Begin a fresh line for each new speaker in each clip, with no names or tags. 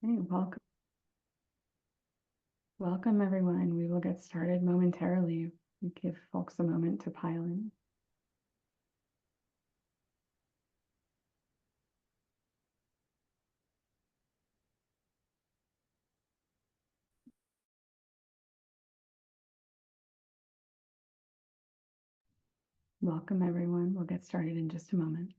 Hey, welcome everyone. We will get started momentarily. Give folks a moment to pile in. Welcome everyone. We'll get started in just a moment.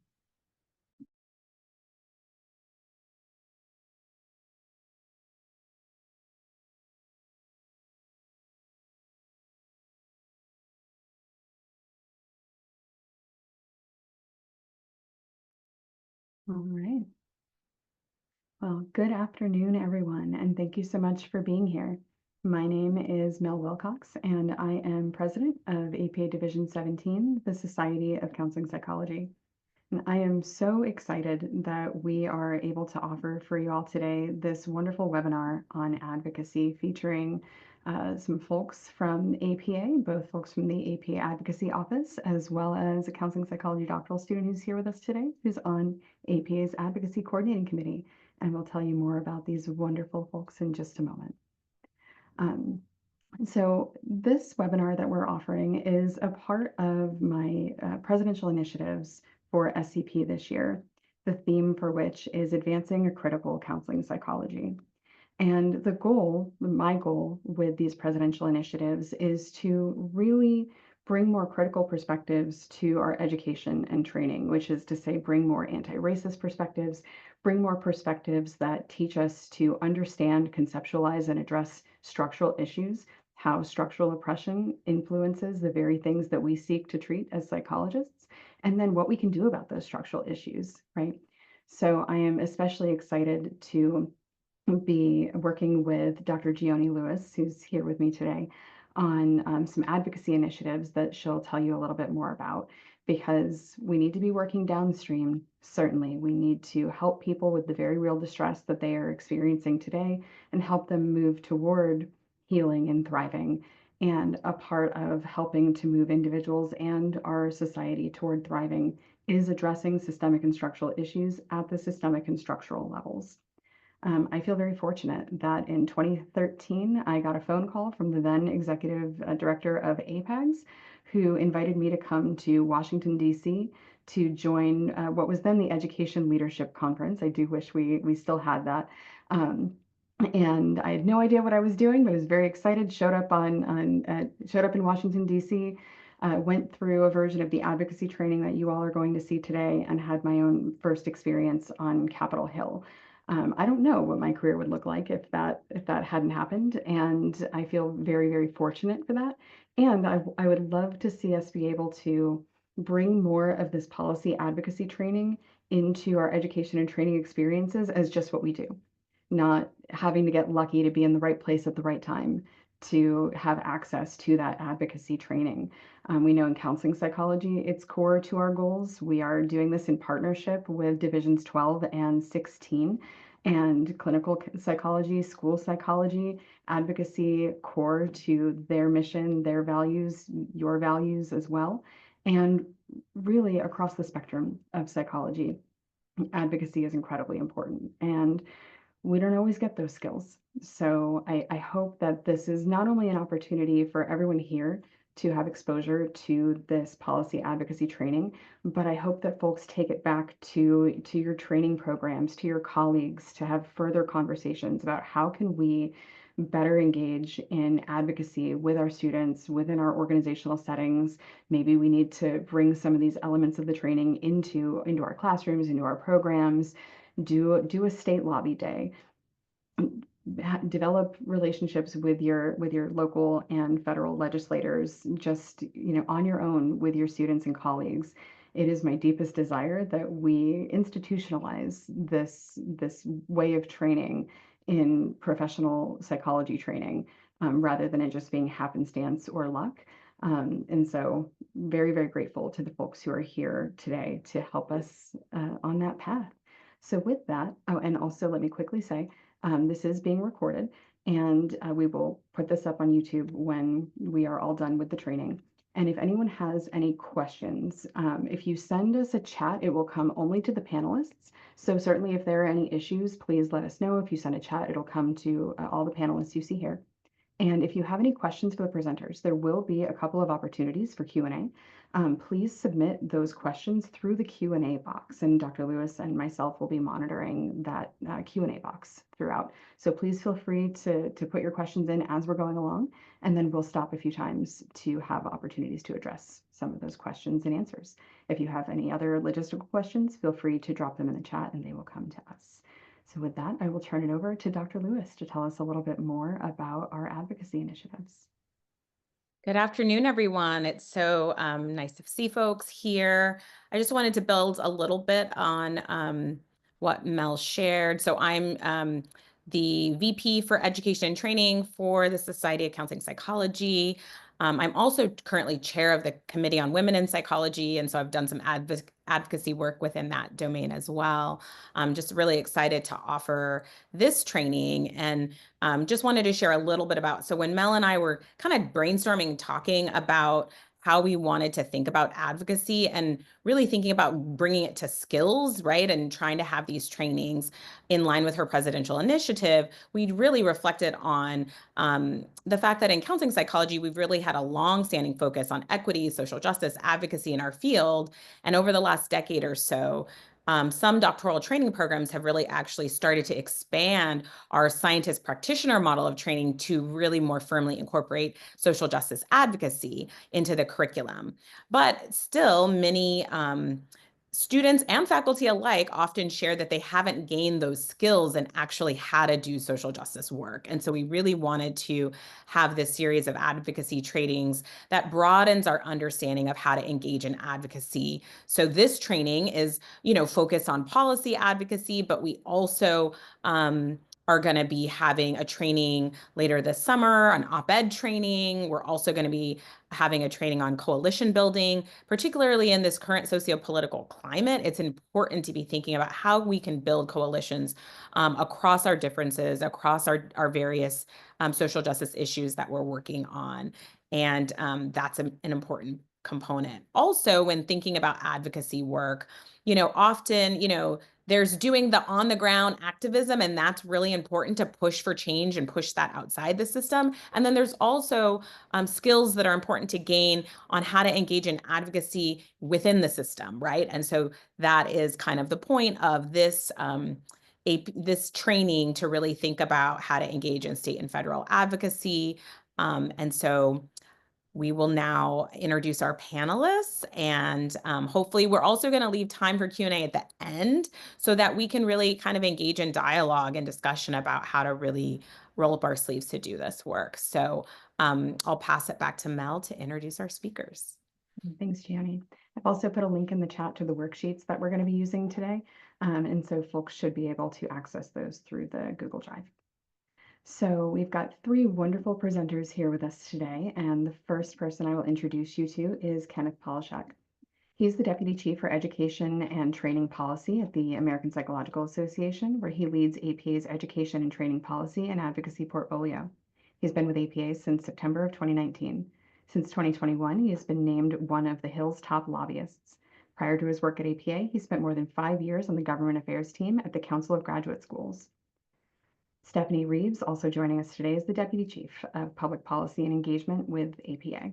All right. Well, good afternoon, everyone, and thank you so much for being here. My name is Mel Wilcox, and I am president of APA Division 17, the Society of Counseling Psychology. And I am so excited that we are able to offer for you all today this wonderful webinar on advocacy featuring some folks from APA, both folks from the APA Advocacy Office, as well as a counseling psychology doctoral student who's here with us today, who's on APA's Advocacy Coordinating Committee. And we'll tell you more about these wonderful folks in just a moment. So this webinar that we're offering is a part of my presidential initiatives for SCP this year, the theme for which is advancing a critical counseling psychology. And the goal, my goal with these presidential initiatives is to really bring more critical perspectives to our education and training, which is to say, bring more anti-racist perspectives, bring more perspectives that teach us to understand, conceptualize, and address structural issues, how structural oppression influences the very things that we seek to treat as psychologists, and then what we can do about those structural issues, right? So I am especially excited to be working with Dr. Gioni Lewis, who's here with me today, on some advocacy initiatives that she'll tell you a little bit more about, because we need to be working downstream. Certainly, we need to help people with the very real distress that they are experiencing today and help them move toward healing and thriving. And a part of helping to move individuals and our society toward thriving is addressing systemic and structural issues at the systemic and structural levels. I feel very fortunate that in 2013, I got a phone call from the then executive director of APAGS, who invited me to come to Washington, D.C. to join what was then the Education Leadership Conference. I do wish we still had that. And I had no idea what I was doing, but I was very excited. Showed up showed up in Washington, D.C. Went through a version of the advocacy training that you all are going to see today, and had my own first experience on Capitol Hill. I don't know what my career would look like if that hadn't happened, and I feel very, very fortunate for that. And I would love to see us be able to bring more of this policy advocacy training into our education and training experiences as just what we do, not having to get lucky to be in the right place at the right time to have access to that advocacy training. We know in counseling psychology, it's core to our goals. We are doing this in partnership with Divisions 12 and 16, and clinical psychology, school psychology, advocacy core to their mission, their values, your values as well. And really across the spectrum of psychology, advocacy is incredibly important. And we don't always get those skills. So I hope that this is not only an opportunity for everyone here to have exposure to this policy advocacy training, but I hope that folks take it back to your training programs, to your colleagues, to have further conversations about how can we better engage in advocacy with our students within our organizational settings. Maybe we need to bring some of these elements of the training into our classrooms, into our programs, do a state lobby day, develop relationships with your local and federal legislators, just on your own with your students and colleagues. It is my deepest desire that we institutionalize this way of training in professional psychology training, rather than it just being happenstance or luck. And so very, very grateful to the folks who are here today to help us on that path. So with that, oh, and also let me quickly say, this is being recorded, and we will put this up on YouTube when we are all done with the training. And if anyone has any questions, if you send us a chat, it will come only to the panelists. So certainly if there are any issues, please let us know. If you send a chat, it'll come to all the panelists you see here. And if you have any questions for the presenters, there will be a couple of opportunities for Q&A. Please submit those questions through the Q&A box, and Dr. Lewis and myself will be monitoring that Q&A box throughout. So please feel free to put your questions in as we're going along, and then we'll stop a few times to have opportunities to address some of those questions and answers. If you have any other logistical questions, feel free to drop them in the chat and they will come to us. So with that, I will turn it over to Dr. Lewis to tell us a little bit more about our advocacy initiatives.
Good afternoon, everyone. It's so nice to see folks here. I just wanted to build a little bit on what Mel shared. So I'm the VP for Education and Training for the Society of Counseling Psychology. I'm also currently chair of the Committee on Women in Psychology, and so I've done some advocacy work within that domain as well. I'm just really excited to offer this training, and just wanted to share a little bit about, so when Mel and I were kind of brainstorming, talking about how we wanted to think about advocacy and really thinking about bringing it to skills, right? And trying to have these trainings in line with her presidential initiative, we really reflected on the fact that in counseling psychology, we've really had a long-standing focus on equity, social justice, advocacy in our field. And over the last decade or so, some doctoral training programs have really actually started to expand our scientist practitioner model of training to really more firmly incorporate social justice advocacy into the curriculum. But still, many students and faculty alike often share that they haven't gained those skills and actually how to do social justice work. And so we really wanted to have this series of advocacy trainings that broadens our understanding of how to engage in advocacy. So this training is, focused on policy advocacy, but we also are going to be having a training later this summer, an op-ed training. We're also going to be having a training on coalition building, particularly in this current sociopolitical climate. It's important to be thinking about how we can build coalitions across our differences, across our various social justice issues that we're working on. And that's an important component. Also, when thinking about advocacy work, often, there's doing the on the ground activism, and that's really important to push for change and push that outside the system. And then there's also skills that are important to gain on how to engage in advocacy within the system, right? And so that is kind of the point of this this training, to really think about how to engage in state and federal advocacy. And so we will now introduce our panelists, and hopefully we're also going to leave time for Q&A at the end so that we can really kind of engage in dialogue and discussion about how to really roll up our sleeves to do this work. So I'll pass it back to Mel to introduce our speakers.
Thanks, Gianni. I've also put a link in the chat to the worksheets that we're going to be using today. And so folks should be able to access those through the Google Drive. So we've got three wonderful presenters here with us today, and the first person I will introduce you to is Kenneth Polishek. He's the Deputy Chief for Education and Training Policy at the American Psychological Association, where he leads APA's education and training policy and advocacy portfolio. He's been with APA since September of 2019. Since 2021, he has been named one of the Hill's top lobbyists. Prior to his work at APA, he spent more than 5 years on the government affairs team at the Council of Graduate Schools. Stephanie Reeves, also joining us today, is the Deputy Chief of Public Policy and Engagement with APA.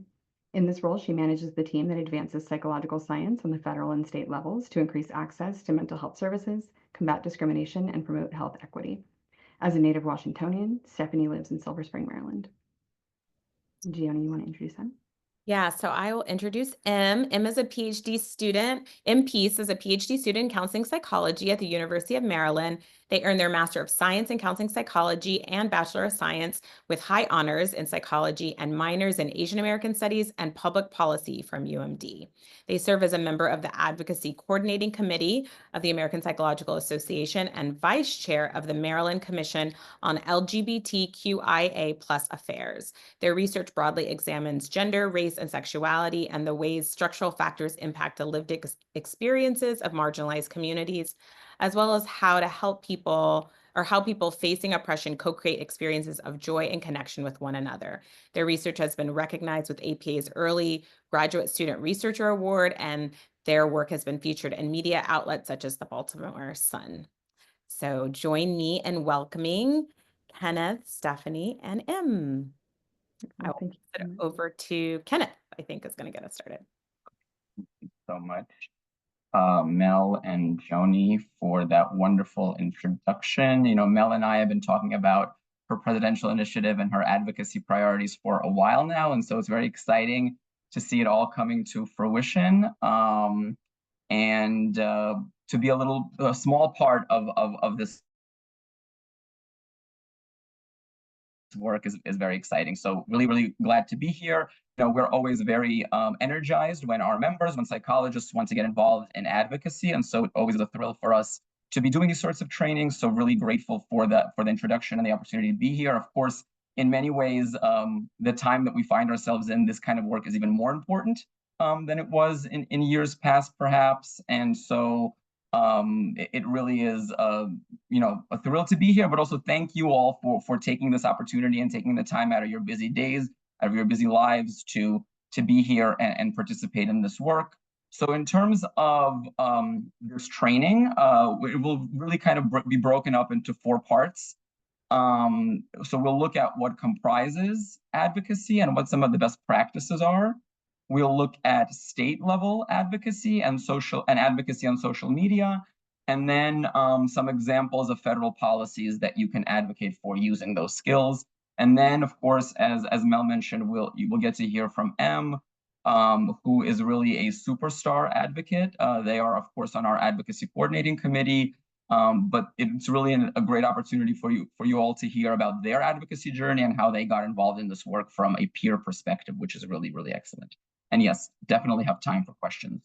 In this role, she manages the team that advances psychological science on the federal and state levels to increase access to mental health services, combat discrimination, and promote health equity. As a native Washingtonian, Stephanie lives in Silver Spring, Maryland. Gianni, you want to introduce him?
Yeah, so I will introduce M. M is a PhD student. M. Peace is a PhD student in counseling psychology at the University of Maryland. They earned their Master of Science in Counseling Psychology and Bachelor of Science with high honors in psychology and minors in Asian American Studies and Public Policy from UMD. They serve as a member of the Advocacy Coordinating Committee of the American Psychological Association and Vice Chair of the Maryland Commission on LGBTQIA+ Affairs. Their research broadly examines gender, race, and sexuality and the ways structural factors impact the lived experiences of marginalized communities, as well as how to help people or how people facing oppression co-create experiences of joy and connection with one another. Their research has been recognized with APA's Early Graduate Student Researcher Award, and their work has been featured in media outlets such as the Baltimore Sun. So join me in welcoming Kenneth, Stephanie, and M. I will
Thank you
pass
so
it
much.
over to Kenneth, I think is going to get us started.
So much, Mel and Joni, for that wonderful introduction. Mel and I have been talking about her presidential initiative and her advocacy priorities for a while now, and so it's very exciting to see it all coming to fruition, and to be a small part of this work is very exciting. So really glad to be here. We're always very energized when psychologists want to get involved in advocacy, and so it always is a thrill for us to be doing these sorts of trainings. So really grateful for the introduction and the opportunity to be here. Of course, in many ways, the time that we find ourselves in, this kind of work is even more important than it was in years past, perhaps. And so it really is a thrill to be here, but also thank you all for taking this opportunity and taking the time out of your busy days, out of your busy lives to be here and participate in this work. So in terms of this training, it will really kind of be broken up into 4 parts. So we'll look at what comprises advocacy and what some of the best practices are. We'll look at state level advocacy and advocacy on social media, and then some examples of federal policies that you can advocate for using those skills. And then, of course, as Mel mentioned, you will get to hear from M, who is really a superstar advocate. They are, of course, on our advocacy coordinating committee. But it's really a great opportunity for you all to hear about their advocacy journey and how they got involved in this work from a peer perspective, which is really excellent. And yes, definitely have time for questions.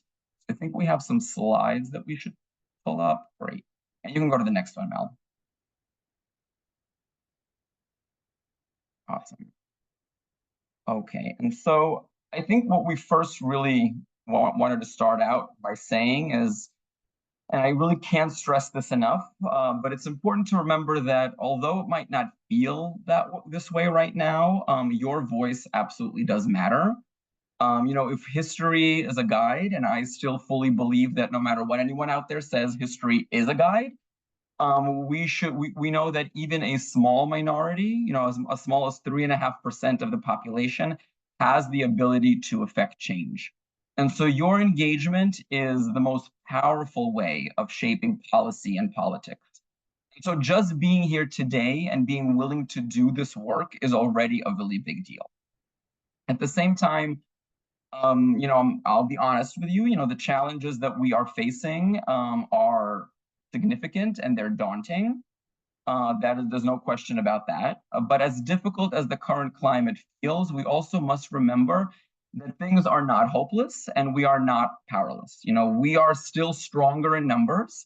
I think we have some slides that we should pull up. Great. And you can go to the next one, Mel. Awesome. Okay, and so I think what we first really wanted to start out by saying is, and I really can't stress this enough, but it's important to remember that although it might not feel this way right now, your voice absolutely does matter. If history is a guide, and I still fully believe that no matter what anyone out there says, history is a guide, we know that even a small minority, as small as 3.5% of the population, has the ability to affect change. And so your engagement is the most powerful way of shaping policy and politics. So just being here today and being willing to do this work is already a really big deal. At the same time, I'll be honest with you, the challenges that we are facing are significant and they're daunting. There's no question about that. But as difficult as the current climate feels, we also must remember that things are not hopeless and we are not powerless. We are still stronger in numbers,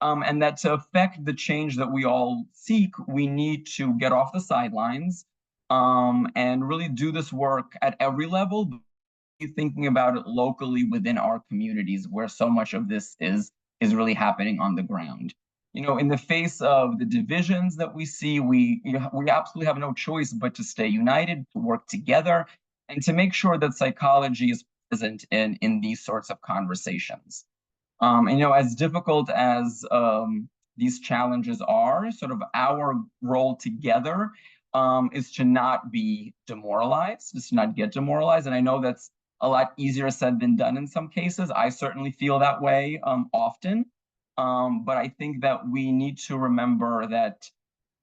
and that to affect the change that we all seek, we need to get off the sidelines and really do this work at every level, thinking about it locally within our communities where so much of this is really happening on the ground. In the face of the divisions that we see, we absolutely have no choice but to stay united, to work together, and to make sure that psychology is present in these sorts of conversations. As difficult as these challenges are, sort of our role together is to not be demoralized, is to not get demoralized. And I know that's a lot easier said than done in some cases. I certainly feel that way often. But I think that we need to remember that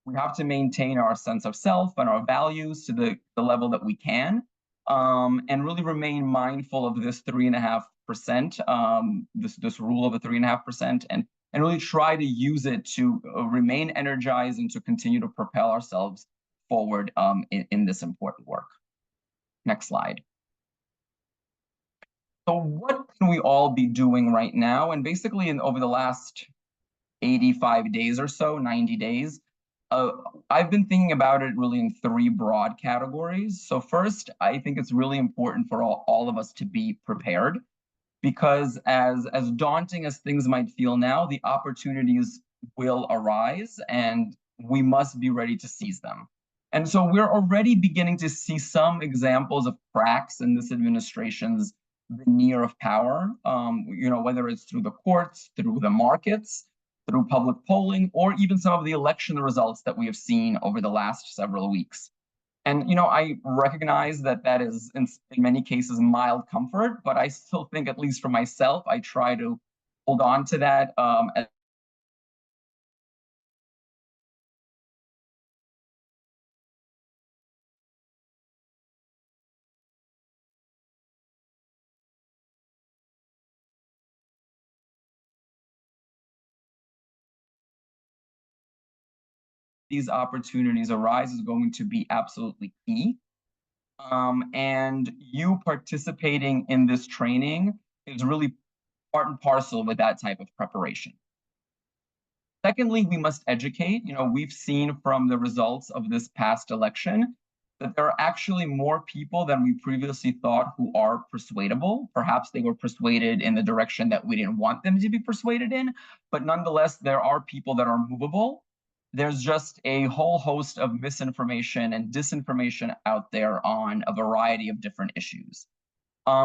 we have to maintain our sense of self and our values to the level that we can, and really remain mindful of this 3.5%, this rule of the 3.5%, and really try to use it to remain energized and to continue to propel ourselves forward in this important work. Next slide. So what can we all be doing right now? And basically over the last 85 days or so, 90 days, I've been thinking about it really in 3 broad categories. So first, I think it's really important for all of us to be prepared, because as daunting as things might feel now, the opportunities will arise, and we must be ready to seize them. And so we're already beginning to see some examples of cracks in this administration's veneer of power, whether it's through the courts, through the markets, through public polling, or even some of the election results that we have seen over the last several weeks. And I recognize that that is in many cases mild comfort, but I still think, at least for myself, I try to hold on to that these opportunities arise is going to be absolutely key. And you participating in this training is really part and parcel with that type of preparation. Secondly, we must educate. We've seen from the results of this past election that there are actually more people than we previously thought who are persuadable. Perhaps they were persuaded in the direction that we didn't want them to be persuaded in, but nonetheless, there are people that are movable. There's just a whole host of misinformation and disinformation out there on a variety of different issues.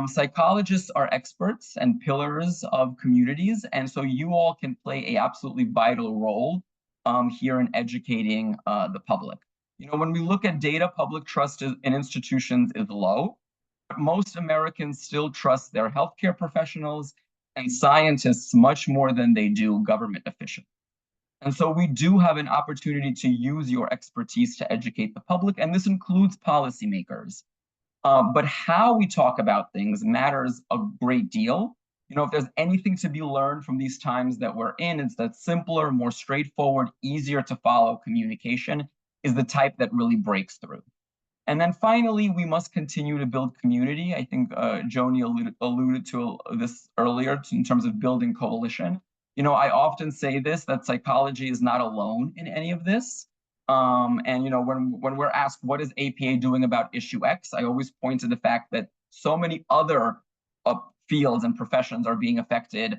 Psychologists are experts and pillars of communities, and so you all can play a absolutely vital role here in educating the public. When we look at data, public trust in institutions is low, but most Americans still trust their healthcare professionals and scientists much more than they do government officials. And so we do have an opportunity to use your expertise to educate the public, and this includes policymakers. But how we talk about things matters a great deal. If there's anything to be learned from these times that we're in, it's that simpler, more straightforward, easier to follow communication is the type that really breaks through. And then finally, we must continue to build community. I think Joni alluded to this earlier in terms of building coalition. I often say this, that psychology is not alone in any of this. And when we're asked what is APA doing about issue X, I always point to the fact that so many other fields and professions are being affected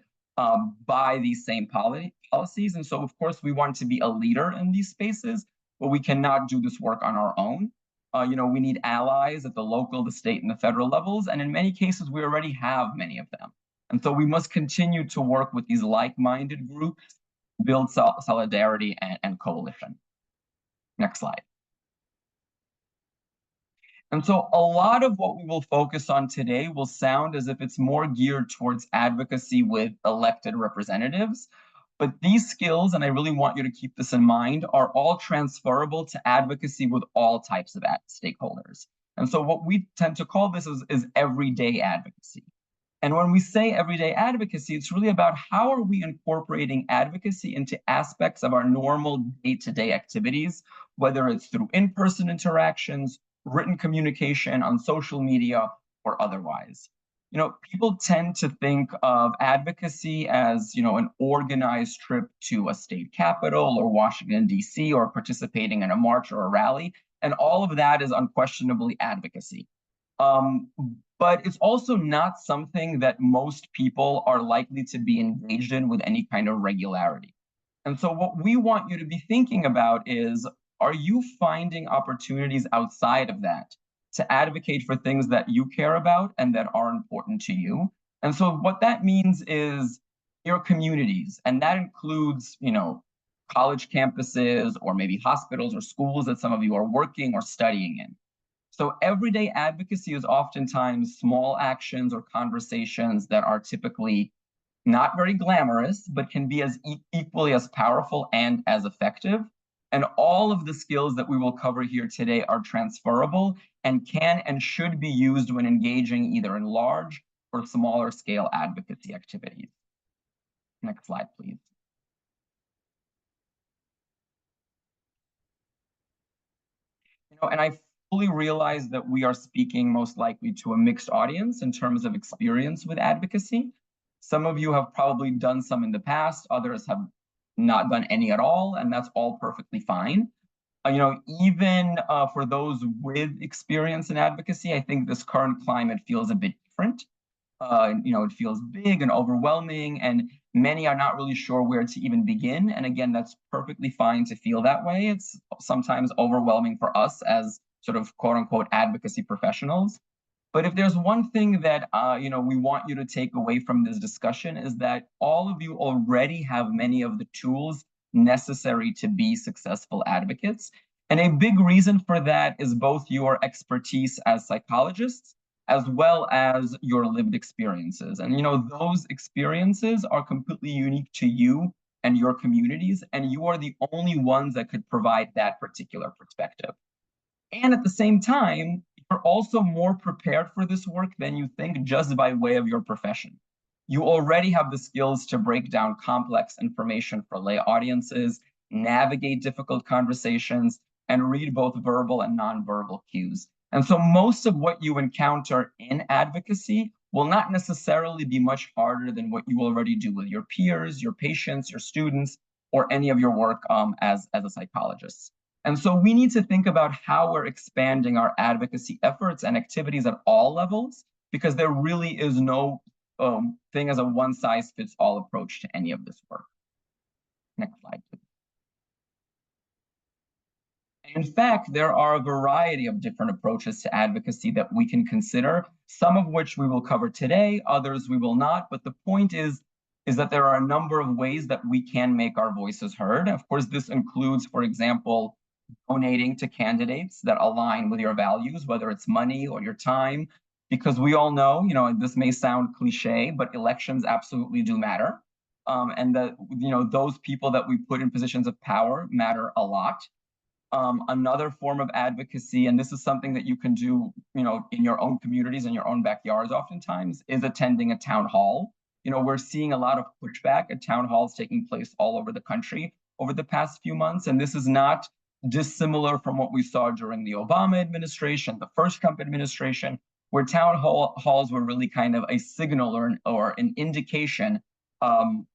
by these same policies. And so, of course, we want to be a leader in these spaces, but we cannot do this work on our own. We need allies at the local, the state, and the federal levels. And in many cases, we already have many of them. And so we must continue to work with these like-minded groups, build solidarity and coalition. Next slide. And so a lot of what we will focus on today will sound as if it's more geared towards advocacy with elected representatives. But these skills, and I really want you to keep this in mind, are all transferable to advocacy with all types of stakeholders. And so what we tend to call this is everyday advocacy. And when we say everyday advocacy, it's really about how are we incorporating advocacy into aspects of our normal day-to-day activities, whether it's through in-person interactions, written communication on social media, or otherwise. People tend to think of advocacy as, an organized trip to a state capitol or Washington, D.C., or participating in a march or a rally. And all of that is unquestionably advocacy. But it's also not something that most people are likely to be engaged in with any kind of regularity. And so what we want you to be thinking about is, are you finding opportunities outside of that to advocate for things that you care about and that are important to you? And so what that means is your communities, and that includes, college campuses or maybe hospitals or schools that some of you are working or studying in. So everyday advocacy is oftentimes small actions or conversations that are typically not very glamorous, but can be as equally as powerful and as effective. And all of the skills that we will cover here today are transferable and can and should be used when engaging either in large or smaller scale advocacy activities. Next slide, please. And I fully realize that we are speaking most likely to a mixed audience in terms of experience with advocacy. Some of you have probably done some in the past, others have not done any at all, and that's all perfectly fine. Even for those with experience in advocacy, I think this current climate feels a bit different. It feels big and overwhelming, and Many are not really sure where to even begin. And again, that's perfectly fine to feel that way. It's sometimes overwhelming for us as sort of quote unquote advocacy professionals. But if there's one thing that we want you to take away from this discussion is that all of you already have many of the tools necessary to be successful advocates. And a big reason for that is both your expertise as psychologists as well as your lived experiences. And those experiences are completely unique to you and your communities, and you are the only ones that could provide that particular perspective. And at the same time, you're also more prepared for this work than you think just by way of your profession. You already have the skills to break down complex information for lay audiences, navigate difficult conversations, and read both verbal and nonverbal cues. And so most of what you encounter in advocacy will not necessarily be much harder than what you already do with your peers, your patients, your students, or any of your work as a psychologist. And so we need to think about how we're expanding our advocacy efforts and activities at all levels, because there really is no thing as a one-size-fits-all approach to any of this work. Next slide, please. In fact, there are a variety of different approaches to advocacy that we can consider, some of which we will cover today, others we will not. But the point is that there are a number of ways that we can make our voices heard. Of course, this includes, for example, donating to candidates that align with your values, whether it's money or your time, because we all know, this may sound cliche, but elections absolutely do matter. And that, those people that we put in positions of power matter a lot. Another form of advocacy, and this is something that you can do, in your own communities, in your own backyards oftentimes, is attending a town hall. We're seeing a lot of pushback at town halls taking place all over the country over the past few months, and this is not dissimilar from what we saw during the Obama administration, the first Trump administration, where town halls were really kind of a signal or an indication,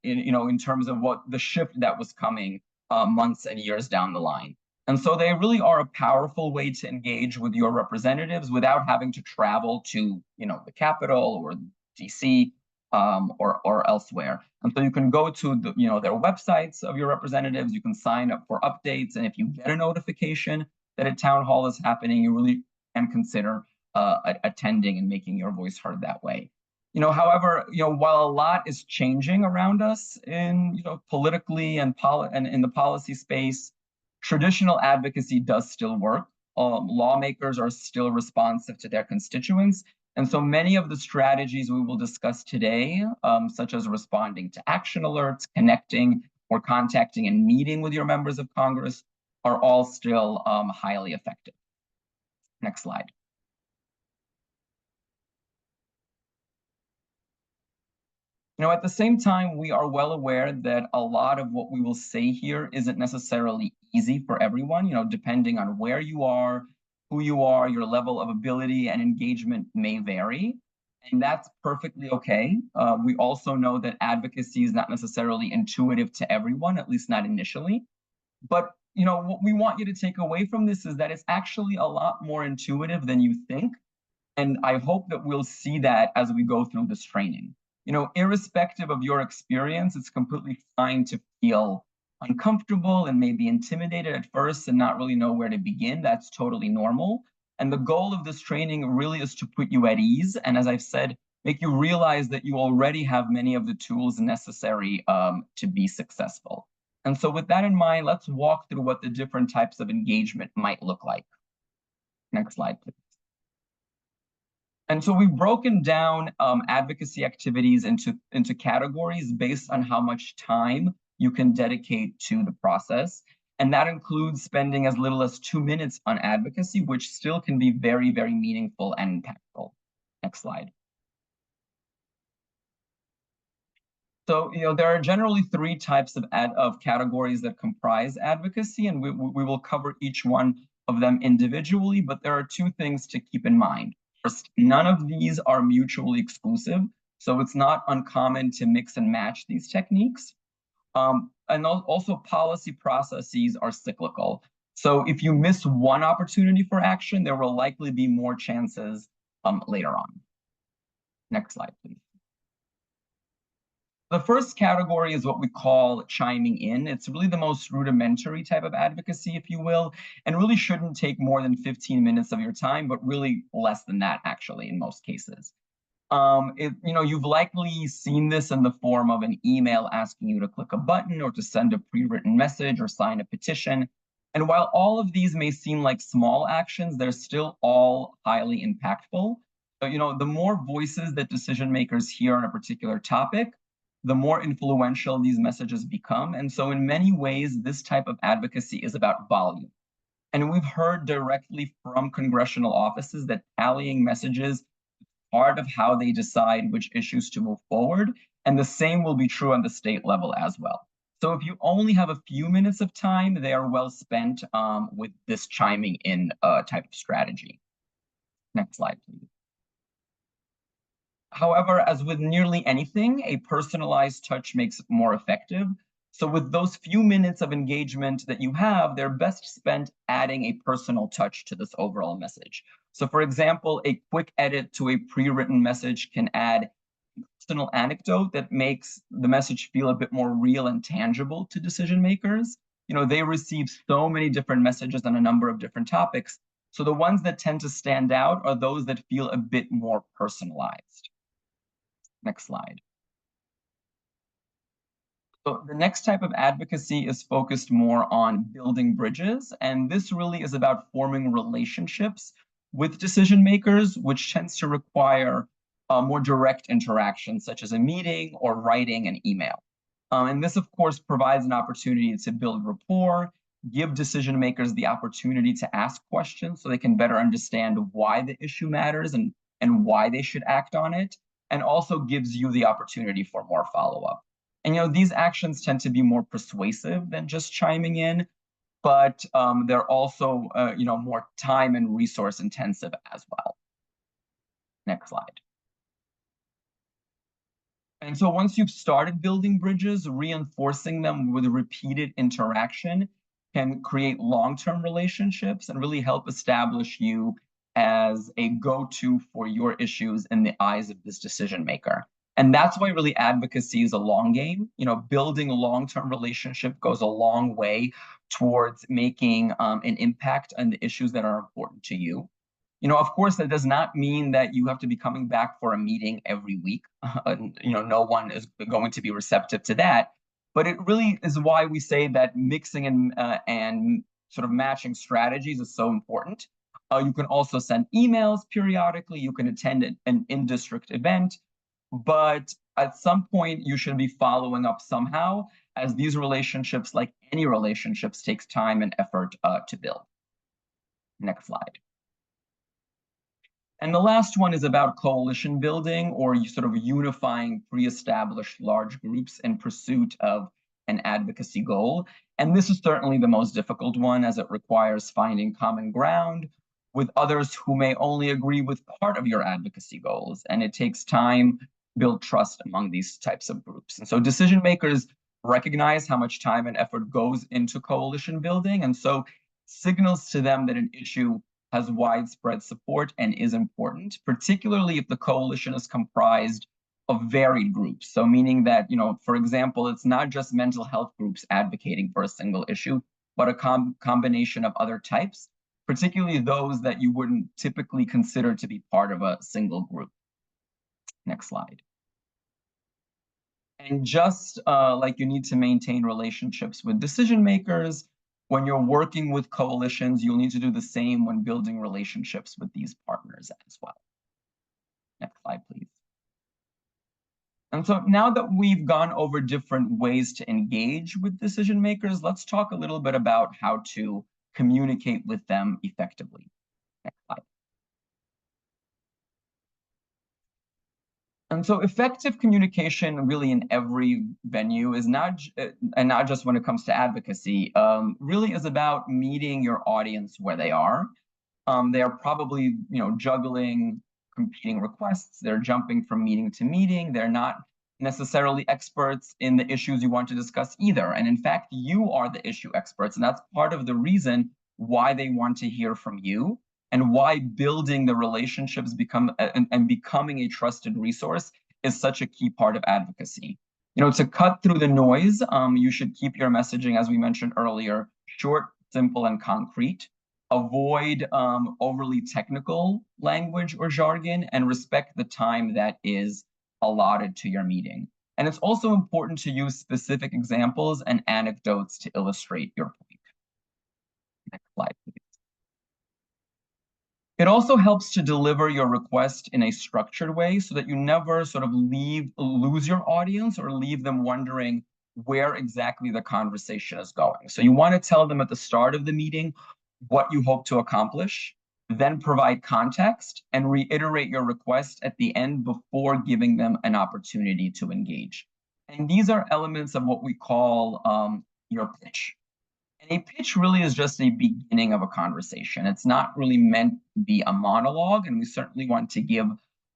in terms of what the shift that was coming months and years down the line. And so they really are a powerful way to engage with your representatives without having to travel to, the Capitol or DC or elsewhere. And so you can go to their websites of your representatives, you can sign up for updates, and if you get a notification that a town hall is happening, you really can consider attending and making your voice heard that way. However, while a lot is changing around us in politically and in the policy space, traditional advocacy does still work. Lawmakers are still responsive to their constituents. And so many of the strategies we will discuss today, such as responding to action alerts, connecting or contacting and meeting with your members of Congress, are all still highly effective. Next slide. At the same time, we are well aware that a lot of what we will say here isn't necessarily easy for everyone, depending on where you are, who you are, your level of ability and engagement may vary. And that's perfectly okay. We also know that advocacy is not necessarily intuitive to everyone, at least not initially. But what we want you to take away from this is that it's actually a lot more intuitive than you think. And I hope that we'll see that as we go through this training. Irrespective of your experience, it's completely fine to feel uncomfortable and maybe intimidated at first and not really know where to begin. That's totally normal. And the goal of this training really is to put you at ease. And as I've said, make you realize that you already have many of the tools necessary to be successful. And so with that in mind, let's walk through what the different types of engagement might look like. Next slide, please. And so we've broken down advocacy activities into categories based on how much time you can dedicate to the process. And that includes spending as little as 2 minutes on advocacy, which still can be very, very meaningful and impactful. Next slide. So, there are generally 3 types of categories that comprise advocacy, and we will cover each one of them individually, but there are 2 things to keep in mind. First, none of these are mutually exclusive, so it's not uncommon to mix and match these techniques. And also policy processes are cyclical. So if you miss one opportunity for action, there will likely be more chances later on. Next slide, please. The first category is what we call chiming in. It's really the most rudimentary type of advocacy, if you will, and really shouldn't take more than 15 minutes of your time, but really less than that, actually, in most cases. You've likely seen this in the form of an email asking you to click a button or to send a pre-written message or sign a petition. And while all of these may seem like small actions, they're still all highly impactful. So, the more voices that decision makers hear on a particular topic, the more influential these messages become. And so in many ways, this type of advocacy is about volume. And we've heard directly from congressional offices that tallying messages is part of how they decide which issues to move forward. And the same will be true on the state level as well. So if you only have a few minutes of time, they are well spent with this chiming in type of strategy. Next slide, please. However, as with nearly anything, a personalized touch makes it more effective. So with those few minutes of engagement that you have, they're best spent adding a personal touch to this overall message. So for example, a quick edit to a pre-written message can add a personal anecdote that makes the message feel a bit more real and tangible to decision makers. They receive so many different messages on a number of different topics. So the ones that tend to stand out are those that feel a bit more personalized. Next slide. So the next type of advocacy is focused more on building bridges, and this really is about forming relationships with decision makers, which tends to require more direct interaction, such as a meeting or writing an email. And this, of course, provides an opportunity to build rapport, give decision makers the opportunity to ask questions so they can better understand why the issue matters and why they should act on it, and also gives you the opportunity for more follow-up. And these actions tend to be more persuasive than just chiming in, but they're also more time and resource intensive as well. Next slide. And so once you've started building bridges, reinforcing them with repeated interaction can create long-term relationships and really help establish you as a go-to for your issues in the eyes of this decision maker. And that's why really advocacy is a long game. Building a long-term relationship goes a long way towards making an impact on the issues that are important to you. Of course, that does not mean that you have to be coming back for a meeting every week. No one is going to be receptive to that. But it really is why we say that mixing and sort of matching strategies is so important. You can also send emails periodically. You can attend an in-district event. But at some point, you should be following up somehow, as these relationships, like any relationships, takes time and effort to build. Next slide. And the last one is about coalition building, or sort of unifying pre-established large groups in pursuit of an advocacy goal. And this is certainly the most difficult one, as it requires finding common ground with others who may only agree with part of your advocacy goals. And it takes time to build trust among these types of groups. And so decision makers recognize how much time and effort goes into coalition building. And so signals to them that an issue has widespread support and is important, particularly if the coalition is comprised of varied groups. So meaning that, for example, it's not just mental health groups advocating for a single issue, but a combination of other types, particularly those that you wouldn't typically consider to be part of a single group. Next slide. And just like you need to maintain relationships with decision makers, when you're working with coalitions, you'll need to do the same when building relationships with these partners as well. Next slide, please. And so now that we've gone over different ways to engage with decision makers, let's talk a little bit about how to communicate with them effectively. Next slide. And so effective communication really in every venue is not just when it comes to advocacy, really is about meeting your audience where they are. They are probably, juggling competing requests. They're jumping from meeting to meeting. They're not necessarily experts in the issues you want to discuss either. And in fact, you are the issue experts. And that's part of the reason why they want to hear from you, and why building the relationships and becoming a trusted resource is such a key part of advocacy. To cut through the noise, you should keep your messaging, as we mentioned earlier, short, simple, and concrete. Avoid overly technical language or jargon, and respect the time that is allotted to your meeting. And it's also important to use specific examples and anecdotes to illustrate your point. Next slide, please. It also helps to deliver your request in a structured way so that you never sort of lose your audience or leave them wondering where exactly the conversation is going. So you want to tell them at the start of the meeting what you hope to accomplish, then provide context and reiterate your request at the end before giving them an opportunity to engage. And these are elements of what we call your pitch. And a pitch really is just a beginning of a conversation. It's not really meant to be a monologue, and we certainly want to give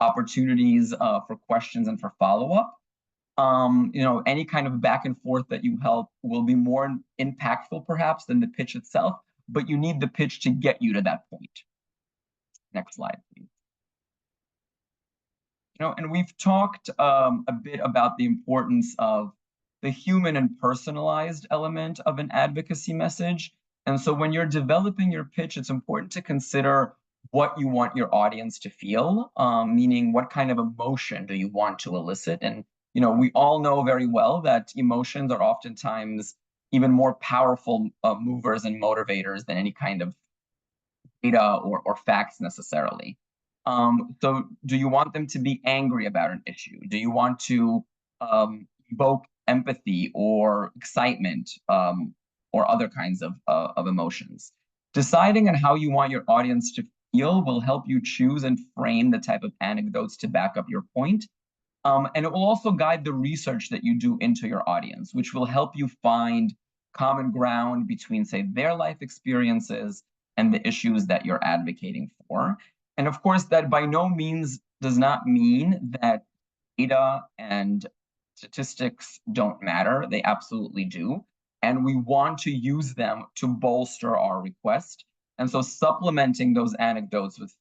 opportunities for questions and for follow-up. Any kind of back and forth that you help will be more impactful perhaps than the pitch itself, but you need the pitch to get you to that point. Next slide, please. And we've talked a bit about the importance of the human and personalized element of an advocacy message. And so when you're developing your pitch, it's important to consider what you want your audience to feel, meaning what kind of emotion do you want to elicit? And, we all know very well that emotions are oftentimes even more powerful movers and motivators than any kind of data or facts necessarily. So do you want them to be angry about an issue? Do you want to evoke empathy or excitement or other kinds of emotions? Deciding on how you want your audience to feel will help you choose and frame the type of anecdotes to back up your point. And it will also guide the research that you do into your audience, which will help you find common ground between, say, their life experiences and the issues that you're advocating for. And of course, that by no means does not mean that data and statistics don't matter. They absolutely do. And we want to use them to bolster our request. And so supplementing those anecdotes with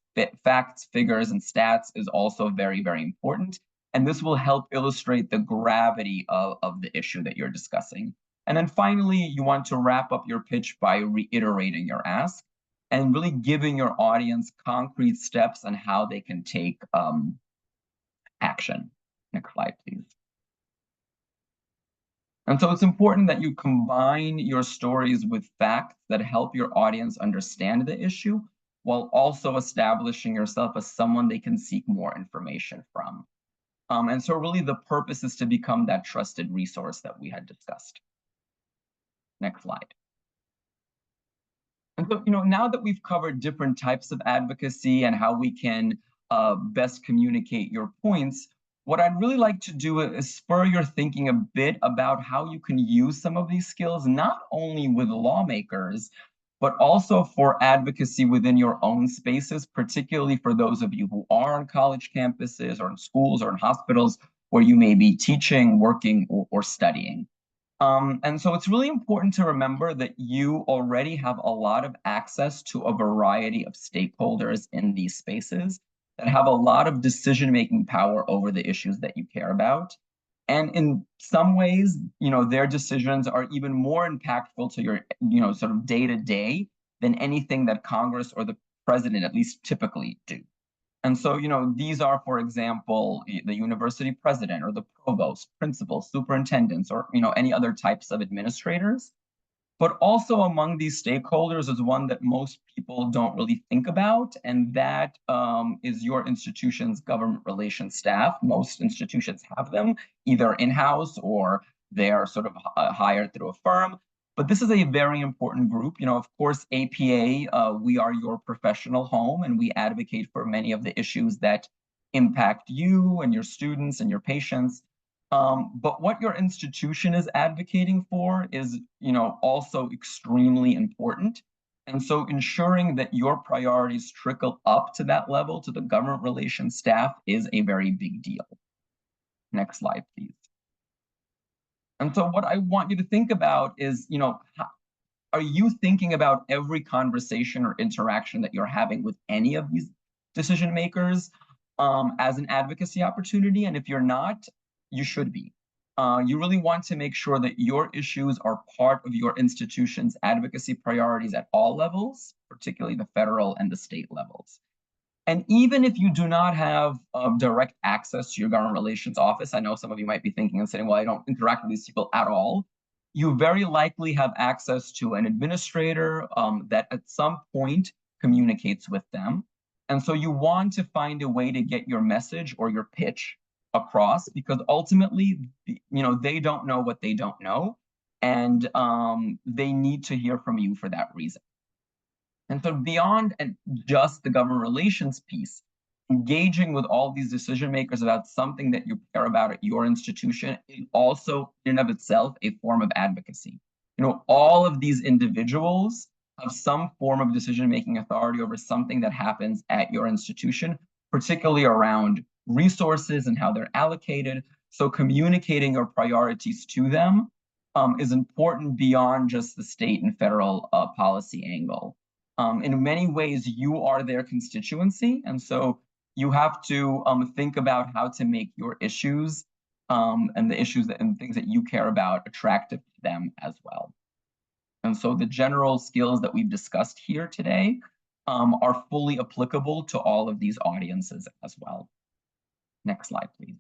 facts, figures, and stats is also very, very important. And this will help illustrate the gravity of the issue that you're discussing. And then finally, you want to wrap up your pitch by reiterating your ask and really giving your audience concrete steps on how they can take action. Next slide, please. And so it's important that you combine your stories with facts that help your audience understand the issue while also establishing yourself as someone they can seek more information from. And so really the purpose is to become that trusted resource that we had discussed. Next slide. And so, now that we've covered different types of advocacy and how we can best communicate your points, what I'd really like to do is spur your thinking a bit about how you can use some of these skills, not only with lawmakers, but also for advocacy within your own spaces, particularly for those of you who are on college campuses or in schools or in hospitals where you may be teaching, working, or studying. And so it's really important to remember that you already have a lot of access to a variety of stakeholders in these spaces that have a lot of decision-making power over the issues that you care about. And in some ways, their decisions are even more impactful to your, sort of day-to-day than anything that Congress or the president at least typically do. And so, these are, for example, the university president or the provost, principals, superintendents, or, any other types of administrators. But also among these stakeholders is one that most people don't really think about, and that is your institution's government relations staff. Most institutions have them either in-house or they are sort of hired through a firm. But this is a very important group. Of course, APA, we are your professional home, and we advocate for many of the issues that impact you and your students and your patients. But what your institution is advocating for is, also extremely important. And so ensuring that your priorities trickle up to that level, to the government relations staff, is a very big deal. Next slide, please. And so what I want you to think about is, are you thinking about every conversation or interaction that you're having with any of these decision makers as an advocacy opportunity? And if you're not, you should be. You really want to make sure that your issues are part of your institution's advocacy priorities at all levels, particularly the federal and the state levels. And even if you do not have direct access to your government relations office, I know some of you might be thinking and saying, well, I don't interact with these people at all. You very likely have access to an administrator that at some point communicates with them. And so you want to find a way to get your message or your pitch across, because ultimately, they don't know what they don't know, and they need to hear from you for that reason. And so beyond just the government relations piece, engaging with all these decision makers about something that you care about at your institution is also in and of itself a form of advocacy. All of these individuals have some form of decision-making authority over something that happens at your institution, particularly around resources and how they're allocated. So communicating your priorities to them is important beyond just the state and federal policy angle. In many ways, you are their constituency, and so you have to think about how to make your issues and the issues and things that you care about attractive to them as well. And so the general skills that we've discussed here today are fully applicable to all of these audiences as well. Next slide, please.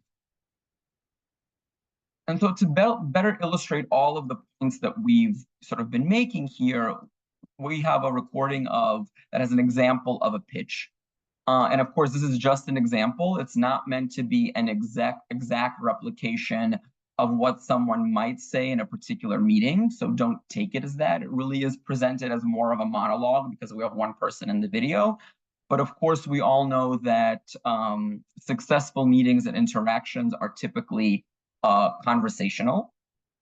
And so to better illustrate all of the points that we've sort of been making here, we have a recording that has an example of a pitch. And of course, this is just an example. It's not meant to be an exact replication of what someone might say in a particular meeting. So don't take it as that. It really is presented as more of a monologue because we have one person in the video. But of course, we all know that successful meetings and interactions are typically conversational.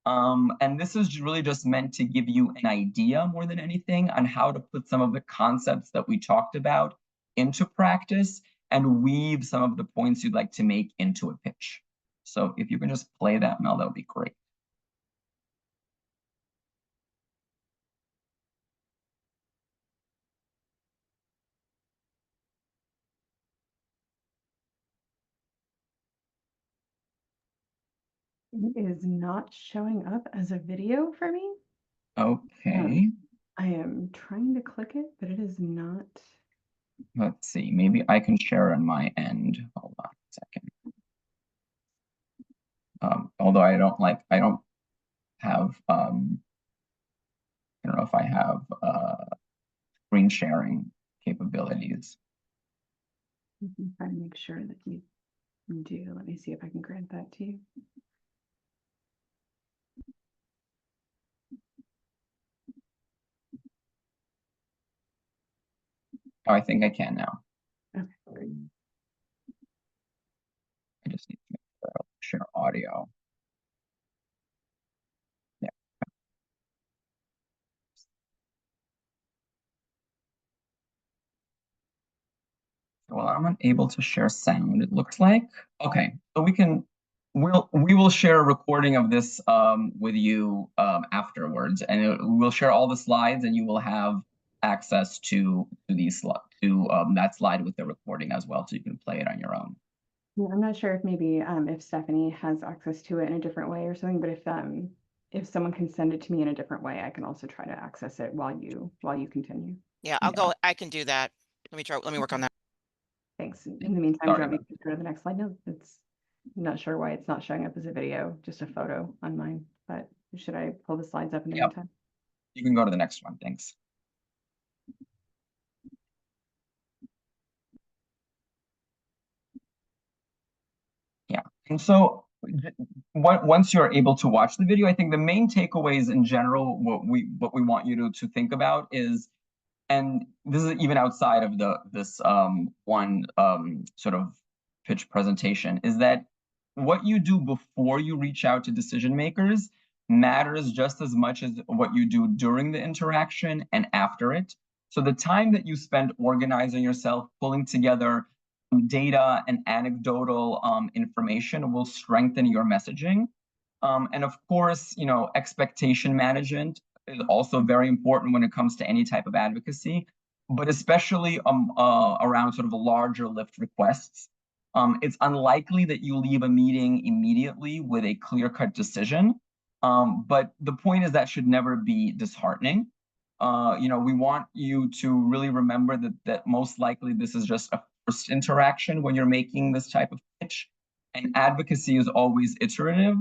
And this is really just meant to give you an idea more than anything on how to put some of the concepts that we talked about into practice and weave some of the points you'd like to make into a pitch. So if you can just play that, Mel, that would be great.
It is not showing up as a video for me.
Okay.
I am trying to click it, but it is not.
Let's see, maybe I can share on my end. Hold on a second. Although I don't have, I don't know if I have screen sharing capabilities.
I'm trying to make sure that you do. Let me see if I can grant that to you.
Oh, I think I can now.
Okay, great.
I just need to make sure I share audio. Yeah. Well, I'm unable to share sound, it looks like. Okay, so we will share a recording of this with you afterwards, and we'll share all the slides, and you will have access to that slide with the recording as well, so you can play it on your own.
Yeah, I'm not sure if maybe if Stephanie has access to it in a different way or something, but if someone can send it to me in a different way, I can also try to access it while you continue.
Yeah, I can do that. Let me work on that.
Thanks. In the meantime, do you want me to go to the next slide? No, I'm not sure why it's not showing up as a video, just a photo on mine, but should I pull the slides up in the meantime?
You can go to the next one, thanks. Yeah, and so once you're able to watch the video, I think the main takeaways in general, what we want you to think about is, and this is even outside of this one sort of pitch presentation, is that what you do before you reach out to decision makers matters just as much as what you do during the interaction and after it. So the time that you spend organizing yourself, pulling together data and anecdotal information will strengthen your messaging. And of course, expectation management is also very important when it comes to any type of advocacy, but especially around sort of larger lift requests. It's unlikely that you leave a meeting immediately with a clear-cut decision. But the point is that should never be disheartening. We want you to really remember that most likely this is just a first interaction when you're making this type of pitch. And advocacy is always iterative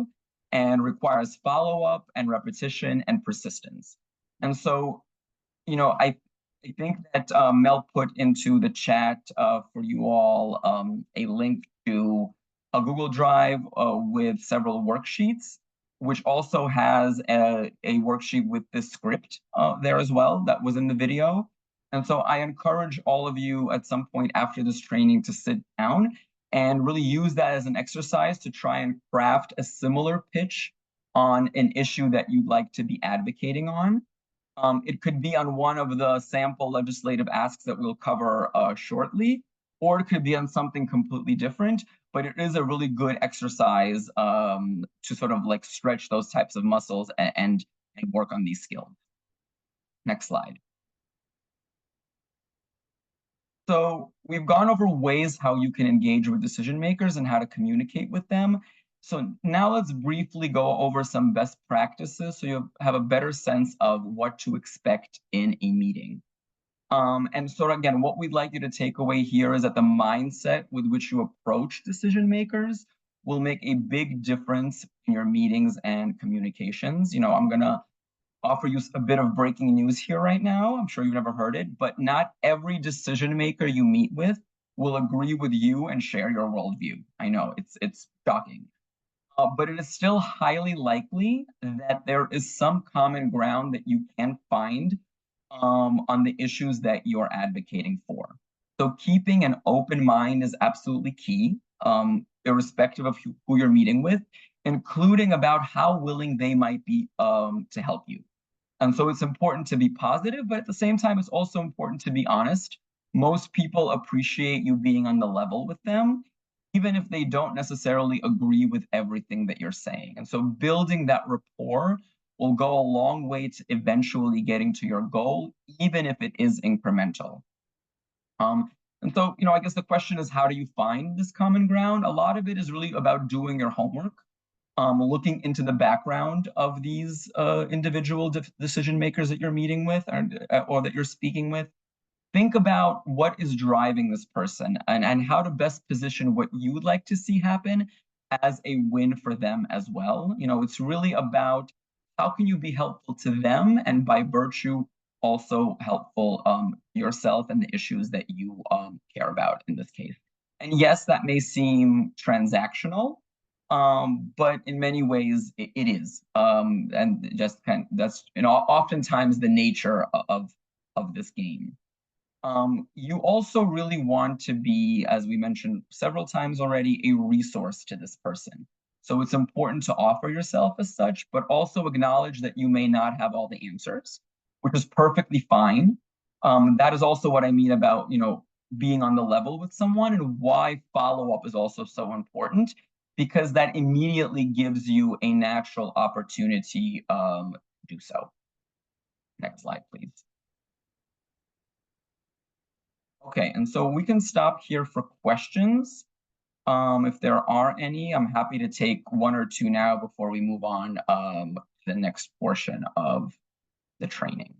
and requires follow-up and repetition and persistence. And so, I think that Mel put into the chat for you all a link to a Google Drive with several worksheets, which also has a worksheet with this script there as well that was in the video. And so I encourage all of you at some point after this training to sit down and really use that as an exercise to try and craft a similar pitch on an issue that you'd like to be advocating on. It could be on one of the sample legislative asks that we'll cover shortly, or it could be on something completely different, but it is a really good exercise to sort of like stretch those types of muscles and work on these skills. Next slide. So we've gone over ways how you can engage with decision makers and how to communicate with them. So now let's briefly go over some best practices so you have a better sense of what to expect in a meeting. And so again, what we'd like you to take away here is that the mindset with which you approach decision makers will make a big difference in your meetings and communications. I'm gonna offer you a bit of breaking news here right now. I'm sure you've never heard it, but not every decision maker you meet with will agree with you and share your worldview. I know it's shocking. But it is still highly likely that there is some common ground that you can find on the issues that you're advocating for. So keeping an open mind is absolutely key, irrespective of who you're meeting with, including about how willing they might be to help you. And so it's important to be positive, but at the same time, it's also important to be honest. Most people appreciate you being on the level with them, even if they don't necessarily agree with everything that you're saying. And so building that rapport will go a long way to eventually getting to your goal, even if it is incremental. And so, I guess the question is, how do you find this common ground? A lot of it is really about doing your homework, looking into the background of these individual decision makers that you're meeting with or that you're speaking with. Think about what is driving this person and how to best position what you would like to see happen as a win for them as well. It's really about how can you be helpful to them and by virtue also helpful yourself and the issues that you care about in this case. And yes, that may seem transactional, but in many ways it is. And just that's oftentimes the nature of this game. You also really want to be, as we mentioned several times already, a resource to this person. So it's important to offer yourself as such, but also acknowledge that you may not have all the answers, which is perfectly fine. That is also what I mean about, being on the level with someone and why follow-up is also so important, because that immediately gives you a natural opportunity to do so. Next slide, please. Okay, and so we can stop here for questions. If there are any, I'm happy to take one or two now before we move on to the next portion of the training.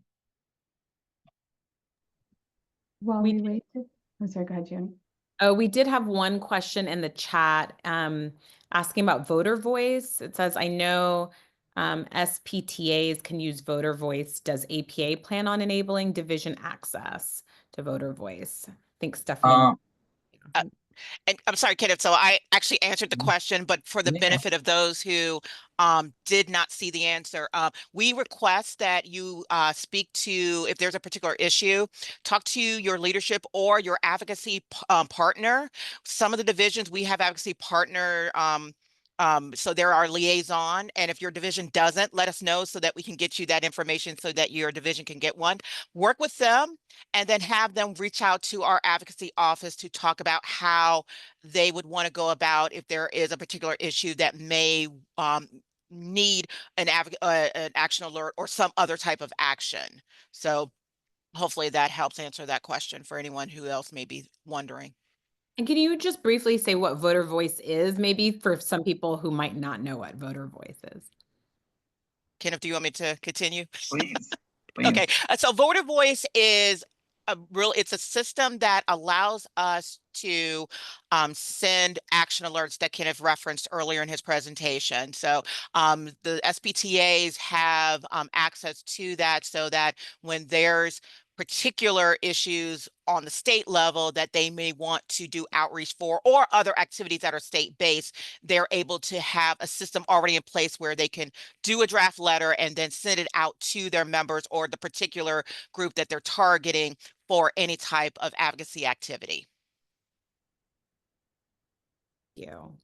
While we wait, I'm sorry, go ahead, June.
Oh, we did have one question in the chat asking about voter voice. It says, I know SPTAs can use voter voice. Does APA plan on enabling division access to voter voice? I think Stephanie.
And I'm sorry, Kenneth. So I actually answered the question, but for the benefit of those who did not see the answer, we request that you speak to, if there's a particular issue, talk to your leadership or your advocacy partner. Some of the divisions we have advocacy partner. So they're our liaison, and if your division doesn't, let us know so that we can get you that information so that your division can get one. Work with them and then have them reach out to our advocacy office to talk about how they would want to go about if there is a particular issue that may need an action alert or some other type of action. So hopefully that helps answer that question for anyone who else may be wondering.
And can you just briefly say what voter voice is, maybe for some people who might not know what voter voice is?
Kenneth, do you want me to continue?
Please,
Okay,
please.
so voter voice is it's a system that allows us to send action alerts that Kenneth referenced earlier in his presentation. So the SPTAs have access to that so that when there's particular issues on the state level that they may want to do outreach for, or other activities that are state-based, they're able to have a system already in place where they can do a draft letter and then send it out to their members or the particular group that they're targeting for any type of advocacy activity.
Thank you.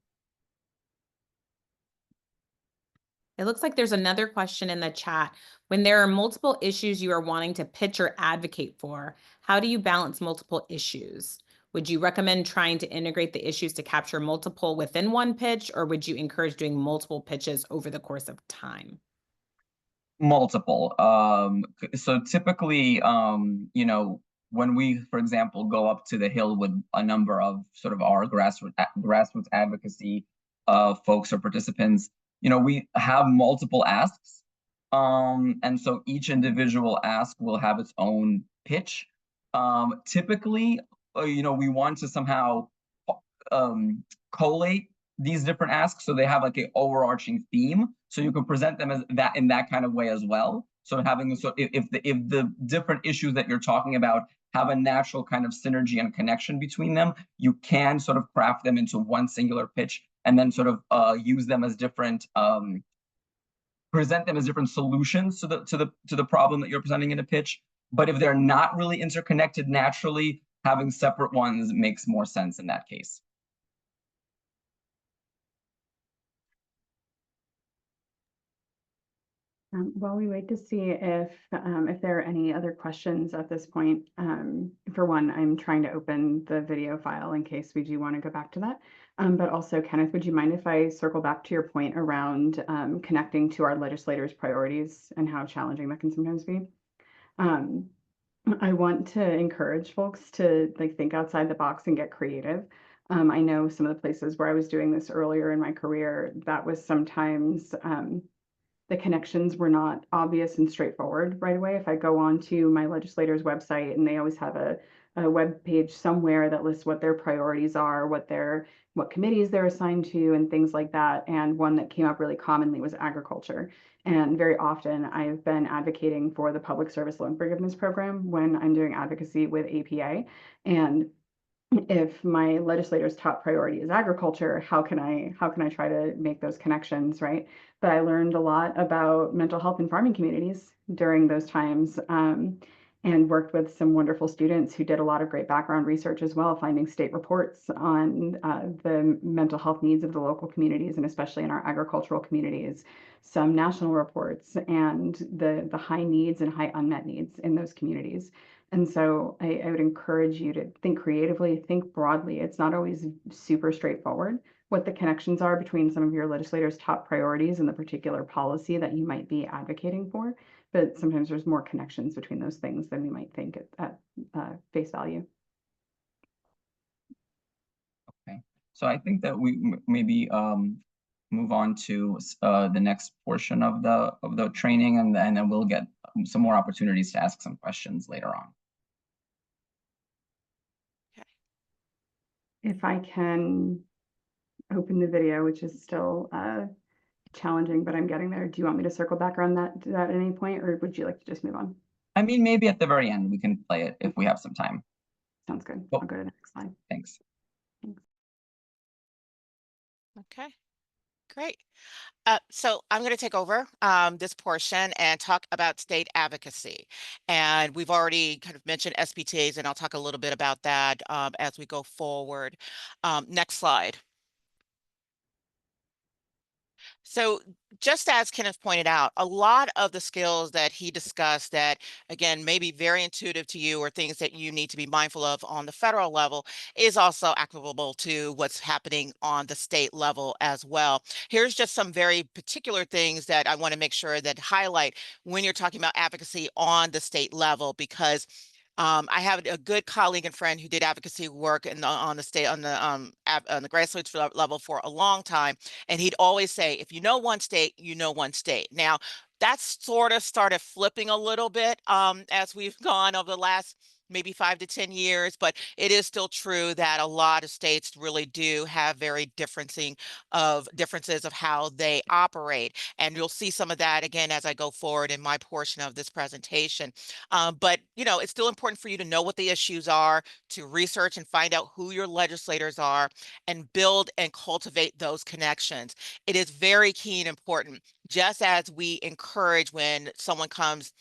It looks like there's another question in the chat. When there are multiple issues you are wanting to pitch or advocate for, how do you balance multiple issues? Would you recommend trying to integrate the issues to capture multiple within one pitch, or would you encourage doing multiple pitches over the course of time?
Multiple. So typically, when we, for example, go up to the Hill with a number of sort of our grassroots advocacy folks or participants, we have multiple asks. And so each individual ask will have its own pitch. Typically, we want to somehow collate these different asks so they have like an overarching theme, so you can present them as that in that kind of way as well. So having if the different issues that you're talking about have a natural kind of synergy and connection between them, you can sort of craft them into one singular pitch and then sort of use them as different present them as different solutions to the problem that you're presenting in a pitch. But if they're not really interconnected naturally, having separate ones makes more sense in that case.
While we wait to see if there are any other questions at this point, for one, I'm trying to open the video file in case we do want to go back to that. But also, Kenneth, would you mind if I circle back to your point around connecting to our legislators' priorities and how challenging that can sometimes be? I want to encourage folks to think outside the box and get creative. I know some of the places where I was doing this earlier in my career, that was sometimes the connections were not obvious and straightforward right away. If I go on to my legislator's website and they always have a web page somewhere that lists what their priorities are, what committees they're assigned to, and things like that. And one that came up really commonly was agriculture. And very often I've been advocating for the public service loan forgiveness program when I'm doing advocacy with APA. And if my legislator's top priority is agriculture, how can I try to make those connections, right? But I learned a lot about mental health in farming communities during those times, and worked with some wonderful students who did a lot of great background research as well, finding state reports on the mental health needs of the local communities, and especially in our agricultural communities, some national reports, and the high needs and high unmet needs in those communities. And so I would encourage you to think creatively, think broadly. It's not always super straightforward what the connections are between some of your legislators' top priorities and the particular policy that you might be advocating for. But sometimes there's more connections between those things than we might think at face value.
Okay, so I think that we maybe move on to the next portion of the training, and then we'll get some more opportunities to ask some questions later on.
If I can open the video, which is still challenging, but I'm getting there. Do you want me to circle back around that at any point, or would you like to just move on?
I mean, maybe at the very end we can play it if we have some time.
Sounds good.
Oh.
I'll go to the next slide.
Thanks.
Okay, great. So I'm going to take over this portion and talk about state advocacy. And we've already kind of mentioned SPTAs, and I'll talk a little bit about that as we go forward. Next slide. So just as Kenneth pointed out, a lot of the skills that he discussed that, again, may be very intuitive to you or things that you need to be mindful of on the federal level is also applicable to what's happening on the state level as well. Here's just some very particular things that I want to make sure that highlight when you're talking about advocacy on the state level, because I have a good colleague and friend who did advocacy work on the state on the grassroots level for a long time, and he'd always say, "If you know one state, you know one state." Now, that's sort of started flipping a little bit as we've gone over the last maybe 5 to 10 years, but it is still true that a lot of states really do have very differences of how they operate. And you'll see some of that again as I go forward in my portion of this presentation. But it's still important for you to know what the issues are, to research and find out who your legislators are, and build and cultivate those connections. It is very key and important, just as we encourage when someone comes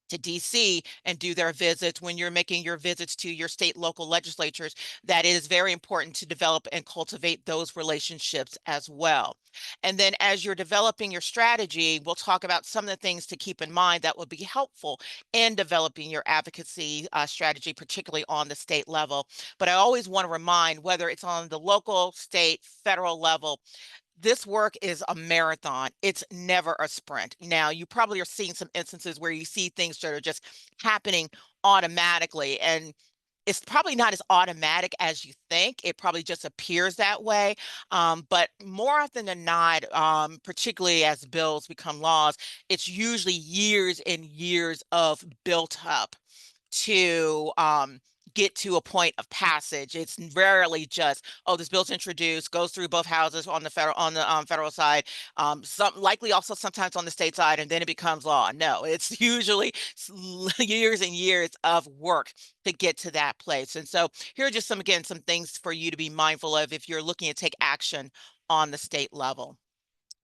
to DC and do their visits, when you're making your visits to your state local legislatures, that it is very important to develop and cultivate those relationships as well. And then as you're developing your strategy, we'll talk about some of the things to keep in mind that will be helpful in developing your advocacy strategy, particularly on the state level. But I always want to remind, whether it's on the local, state, federal level, this work is a marathon. It's never a sprint. Now, you probably are seeing some instances where you see things that are just happening automatically, and it's probably not as automatic as you think. It probably just appears that way. But more often than not, particularly as bills become laws, it's usually years and years of built up to get to a point of passage. It's rarely just, oh, this bill's introduced, goes through both houses on the federal side, some likely also sometimes on the state side, and then it becomes law. No, it's usually years and years of work to get to that place. And so here are just some things for you to be mindful of if you're looking to take action on the state level.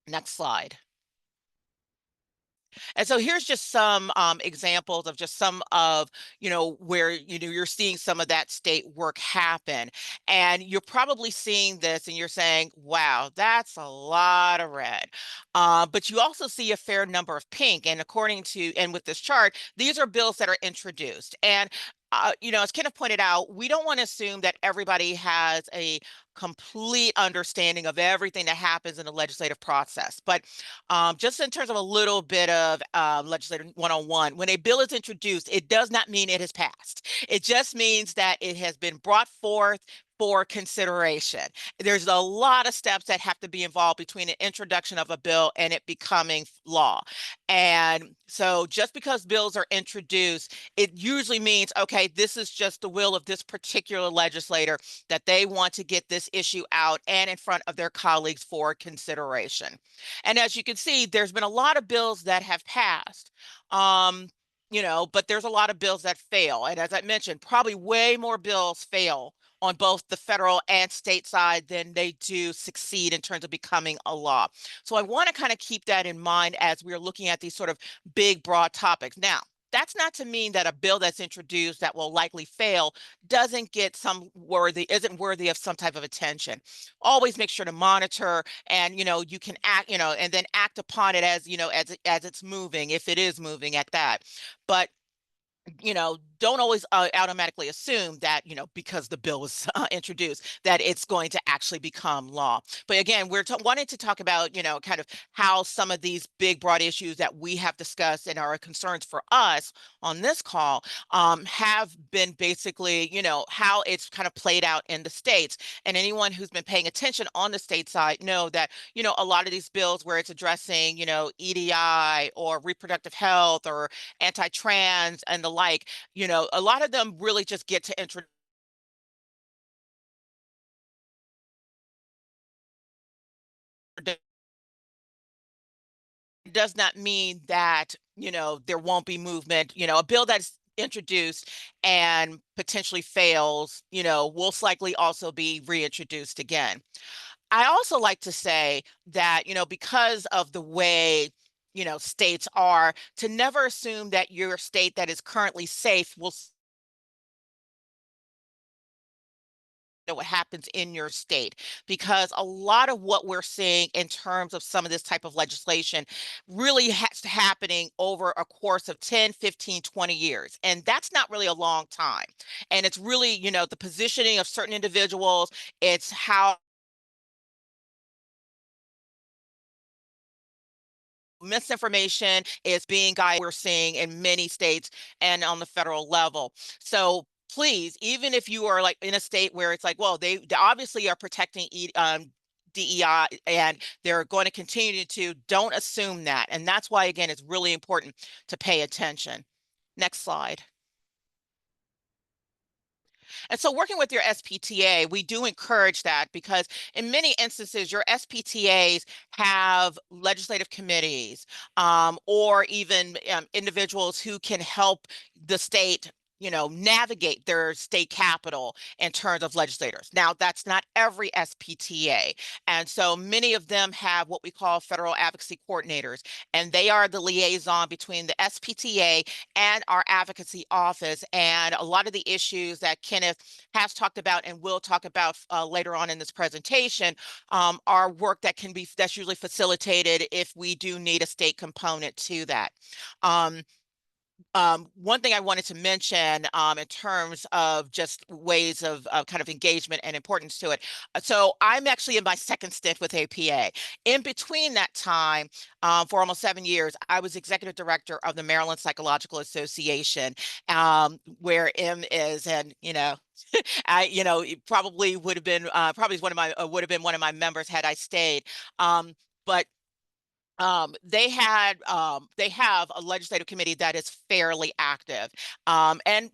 Next slide. And so here's just some examples of just some of, where, you're seeing some of that state work happen. And you're probably seeing this and you're saying, wow, that's a lot of red. But you also see a fair number of pink. And and with this chart, these are bills that are introduced. And as Kenneth pointed out, we don't want to assume that everybody has a complete understanding of everything that happens in the legislative process. But just in terms of a little bit of legislative 101, when a bill is introduced, it does not mean it has passed. It just means that it has been brought forth for consideration. There's a lot of steps that have to be involved between the introduction of a bill and it becoming law. And so just because bills are introduced, it usually means, okay, this is just the will of this particular legislator that they want to get this issue out and in front of their colleagues for consideration. And as you can see, there's been a lot of bills that have passed. But there's a lot of bills that fail. And as I mentioned, probably way more bills fail on both the federal and state side than they do succeed in terms of becoming a law. So I want to kind of keep that in mind as we're looking at these sort of big, broad topics. Now, that's not to mean that a bill that's introduced that will likely fail isn't worthy of some type of attention. Always make sure to monitor, and you can act, and then act upon it as as it's moving, if it is moving at that. But don't always automatically assume that, because the bill was introduced, that it's going to actually become law. But again, we're wanting to talk about, kind of how some of these big, broad issues that we have discussed and are concerns for us on this call have been basically, how it's kind of played out in the states. And anyone who's been paying attention on the state side know that, a lot of these bills where it's addressing, EDI or reproductive health or anti-trans and the like, a lot of them really just get to introduce does not mean that, there won't be movement. A bill that's introduced and potentially fails, will likely also be reintroduced again. I also like to say that, because of the way, states are, to never assume that your state that is currently safe will what happens in your state, because a lot of what we're seeing in terms of some of this type of legislation really has happening over a course of 10, 15, 20 years. And that's not really a long time. And it's really, the positioning of certain individuals, it's how misinformation is being guided, we're seeing in many states and on the federal level. So please, even if you are like in a state where it's like, well, they obviously are protecting DEI and they're going to continue to, don't assume that. And that's why, again, it's really important to pay attention. Next slide. And so working with your SPTA, we do encourage that, because in many instances, your SPTAs have legislative committees or even individuals who can help the state navigate their state capital in terms of legislators. Now, that's not every SPTA. And so many of them have what we call federal advocacy coordinators, and they are the liaison between the SPTA and our advocacy office. And a lot of the issues that Kenneth has talked about and will talk about later on in this presentation are work that that's usually facilitated if we do need a state component to that. One thing I wanted to mention in terms of just ways of kind of engagement and importance to it. So I'm actually in my second stint with APA. In between that time, for almost 7 years, I was executive director of the Maryland Psychological Association, where M is, and it probably would have been would have been one of my members had I stayed. But they have a legislative committee that is fairly active, and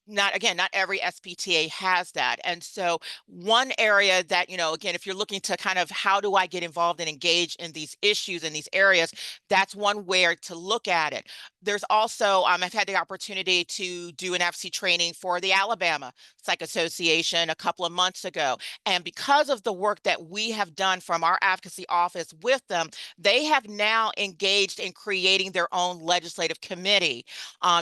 not every SPTA has that. And so one area that again, if you're looking to kind of how do I get involved and engage in these issues in these areas, that's one way to look at it. There's also I've had the opportunity to do an advocacy training for the Alabama Psych Association a couple of months ago, and because of the work that we have done from our advocacy office with them, they have now engaged in creating their own legislative committee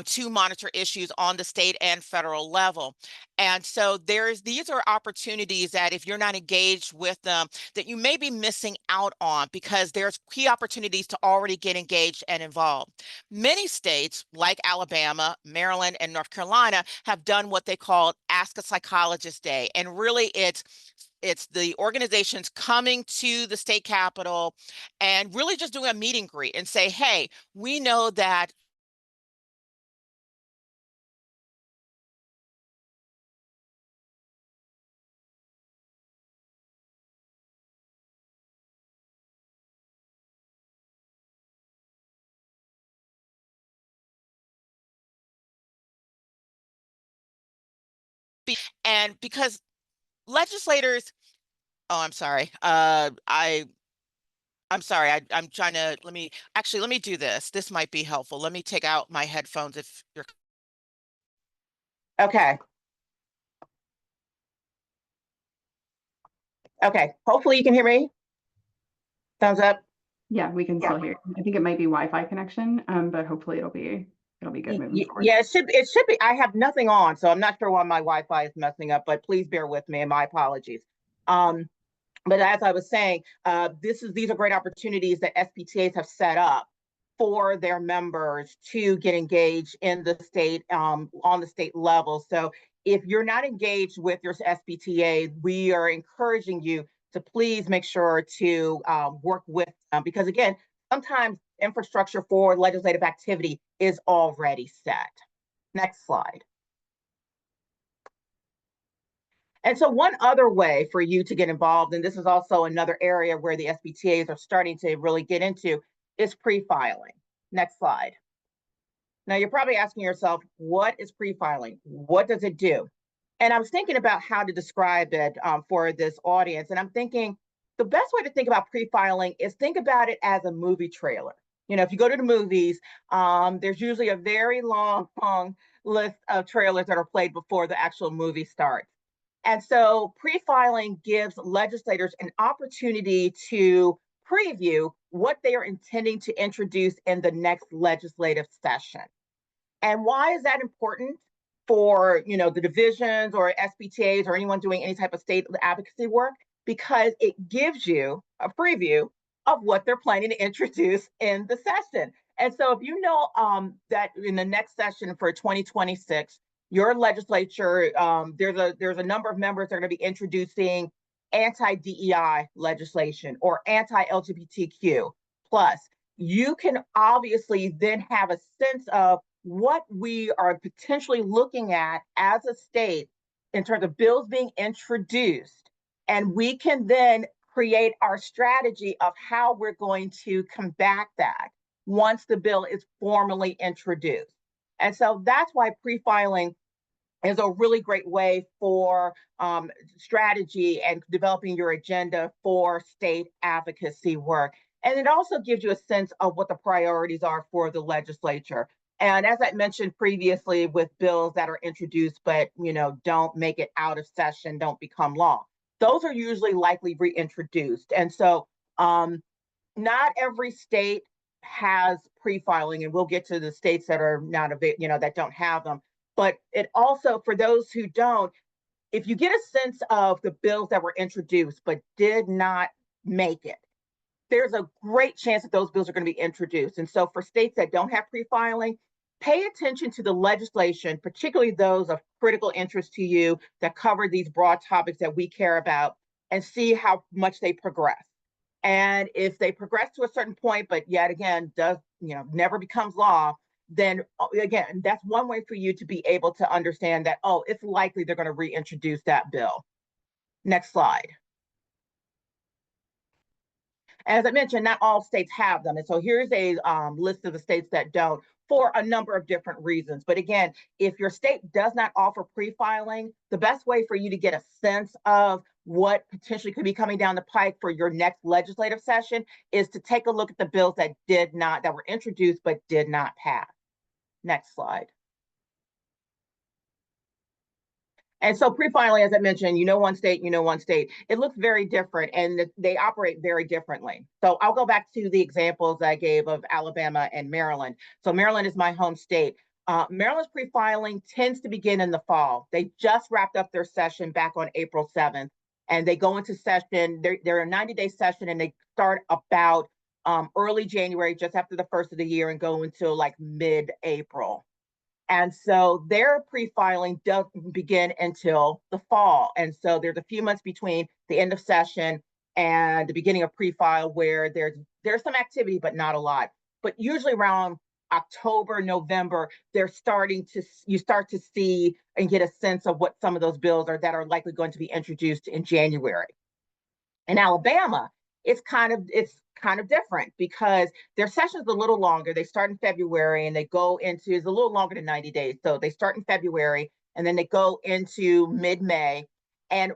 to monitor issues on the state and federal level. And so these are opportunities that if you're not engaged with them, that you may be missing out on, because there's key opportunities to already get engaged and involved. Many states like Alabama, Maryland, and North Carolina have done what they call Ask a Psychologist Day. And really it's the organizations coming to the state capitol and really just doing a meet and greet and say, hey, we know that and because legislators, oh, I'm sorry. I'm sorry. I'm trying to, let me do this. This might be helpful. Let me take out my headphones if you're.
Okay. Okay. Hopefully you can hear me. Thumbs up.
Yeah, we can still hear. I think it might be Wi-Fi connection, but hopefully it'll be good moving forward.
Yeah, it should be. I have nothing on, so I'm not sure why my Wi-Fi is messing up, but please bear with me and my apologies. But as I was saying, these are great opportunities that SPTAs have set up for their members to get engaged in the state, on the state level. So if you're not engaged with your SPTA, we are encouraging you to please make sure to work with them, because again, sometimes infrastructure for legislative activity is already set. Next slide. And so one other way for you to get involved, and this is also another area where the SPTAs are starting to really get into, is pre-filing. Next slide. Now you're probably asking yourself, what is pre-filing? What does it do? And I was thinking about how to describe it for this audience. And I'm thinking the best way to think about pre-filing is think about it as a movie trailer. If you go to the movies, there's usually a very long list of trailers that are played before the actual movie starts. And so pre-filing gives legislators an opportunity to preview what they are intending to introduce in the next legislative session. And why is that important for the divisions or SPTAs or anyone doing any type of state advocacy work? Because it gives you a preview of what they're planning to introduce in the session. And so if you know that in the next session for 2026, your legislature, there's a number of members that are going to be introducing anti-DEI legislation or anti-LGBTQ plus, you can obviously then have a sense of what we are potentially looking at as a state in terms of bills being introduced. And we can then create our strategy of how we're going to combat that once the bill is formally introduced. And so that's why pre-filing is a really great way for strategy and developing your agenda for state advocacy work. And it also gives you a sense of what the priorities are for the legislature. And as I mentioned previously, with bills that are introduced but don't make it out of session, don't become law, those are usually likely reintroduced. And so not every state has pre-filing, and we'll get to the states that are not that don't have them. But it also, for those who don't, if you get a sense of the bills that were introduced but did not make it, there's a great chance that those bills are going to be introduced. And so for states that don't have pre-filing, pay attention to the legislation, particularly those of critical interest to you that cover these broad topics that we care about, and see how much they progress. And if they progress to a certain point, but yet again, never becomes law, then again, that's one way for you to be able to understand that, oh, it's likely they're going to reintroduce that bill. Next slide. As I mentioned, not all states have them. And so here's a list of the states that don't, for a number of different reasons. But again, if your state does not offer pre-filing, the best way for you to get a sense of what potentially could be coming down the pike for your next legislative session is to take a look at the bills that were introduced but did not pass. Next slide. And so pre-filing, as I mentioned, one state, it looks very different and they operate very differently. So I'll go back to the examples I gave of Alabama and Maryland. So Maryland is my home state. Maryland's pre-filing tends to begin in the fall. They just wrapped up their session back on April 7th, and they go into session, they're a 90-day session, and they start about early January, just after the first of the year, and go until like mid-April. And so their pre-filing doesn't begin until the fall. And so there's a few months between the end of session and the beginning of pre-file where there's some activity, but not a lot. But usually around October, November, you start to see and get a sense of what some of those bills are that are likely going to be introduced in January. In Alabama, it's kind of different because their session's a little longer. They start in February and they go into, it's a little longer than 90 days. So they start in February and then they go into mid-May. And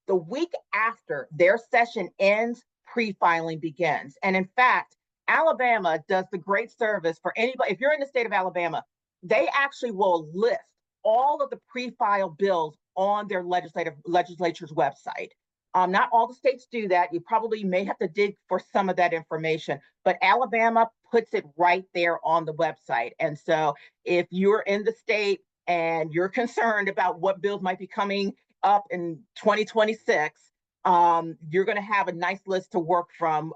the week after their session ends, pre-filing begins. And in fact, Alabama does the great service for anybody. If you're in the state of Alabama, they actually will list all of the pre-file bills on their legislature's website. Not all the states do that. You probably may have to dig for some of that information, but Alabama puts it right there on the website. And so if you're in the state and you're concerned about what bills might be coming up in 2026, you're going to have a nice list to work from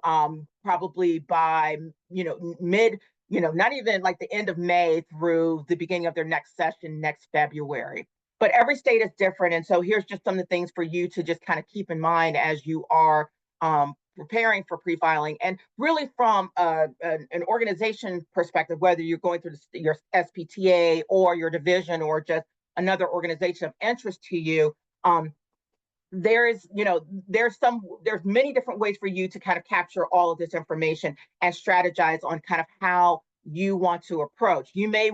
probably by, not even like the end of May through the beginning of their next session next February. But every state is different. And so here's just some of the things for you to just kind of keep in mind as you are preparing for pre-filing. And really from an organization perspective, whether you're going through your SPTA or your division or just another organization of interest to you, there's many different ways for you to kind of capture all of this information and strategize on kind of how you want to approach. You may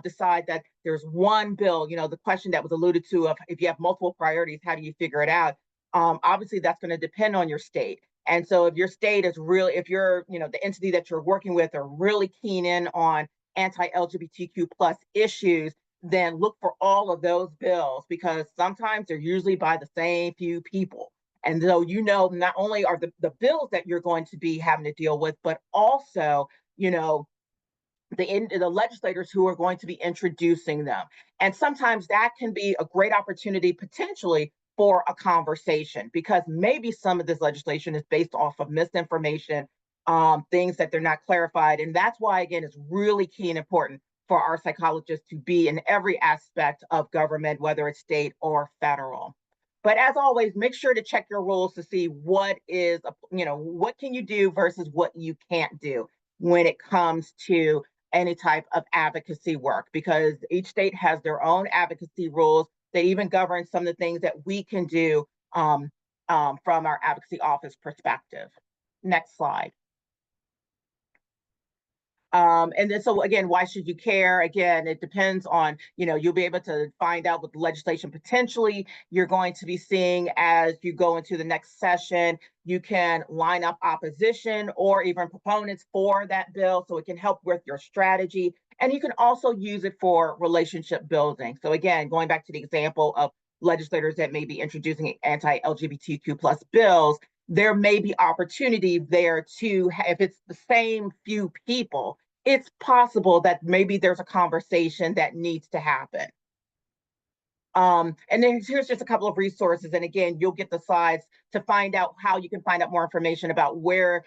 decide that there's one bill, the question that was alluded to of if you have multiple priorities, how do you figure it out? Obviously, that's going to depend on your state. And so if your state is really, if you're, the entity that you're working with are really keen in on anti-LGBTQ plus issues, then look for all of those bills because sometimes they're usually by the same few people. And so, not only are the bills that you're going to be having to deal with, but also, the legislators who are going to be introducing them. And sometimes that can be a great opportunity potentially for a conversation because maybe some of this legislation is based off of misinformation, things that they're not clarified. And that's why, again, it's really key and important for our psychologists to be in every aspect of government, whether it's state or federal. But as always, make sure to check your rules to see what can you do versus what you can't do. when it comes to any type of advocacy work, because each state has their own advocacy rules that even govern some of the things that we can do from our advocacy office perspective. Next slide. And then, so again, why should you care? Again, it depends on, you'll be able to find out what the legislation potentially you're going to be seeing as you go into the next session. You can line up opposition or even proponents for that bill, so it can help with your strategy. And you can also use it for relationship building. So again, going back to the example of legislators that may be introducing anti-LGBTQ plus bills, there may be opportunity there to, if it's the same few people, it's possible that maybe there's a conversation that needs to happen. And then here's just a couple of resources. And again, you'll get the slides to find out how you can find out more information about where,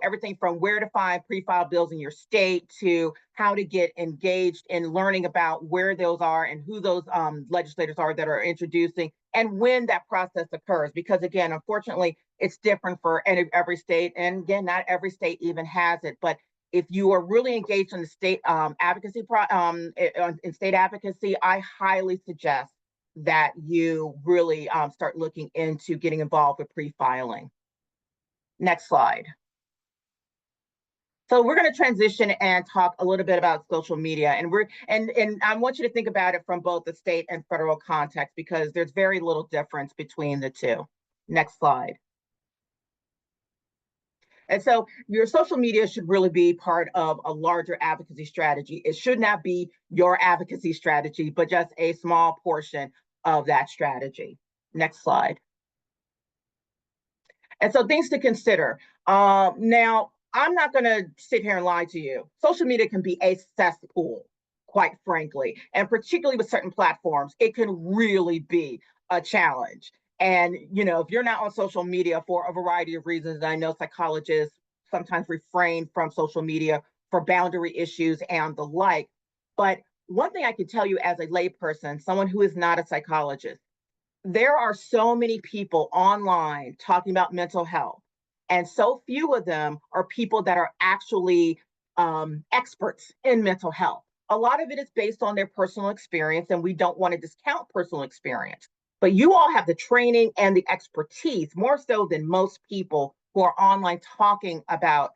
everything from where to find pre-filed bills in your state to how to get engaged in learning about where those are and who those legislators are that are introducing and when that process occurs. Because again, unfortunately, it's different for every state. And again, not every state even has it. But if you are really engaged in the state advocacy, in state advocacy, I highly suggest that you really start looking into getting involved with pre-filing. Next slide. So we're going to transition and talk a little bit about social media, and I want you to think about it from both the state and federal context, because there's very little difference between the two. Next slide. And so your social media should really be part of a larger advocacy strategy. It should not be your advocacy strategy, but just a small portion of that strategy. Next slide. And so things to consider. Now, I'm not going to sit here and lie to you. Social media can be a cesspool, quite frankly, and particularly with certain platforms, it can really be a challenge. And, if you're not on social media for a variety of reasons, I know psychologists sometimes refrain from social media for boundary issues and the like. But one thing I can tell you as a layperson, someone who is not a psychologist, there are so many people online talking about mental health, and so few of them are people that are actually experts in mental health. A lot of it is based on their personal experience, and we don't want to discount personal experience. But you all have the training and the expertise, more so than most people who are online talking about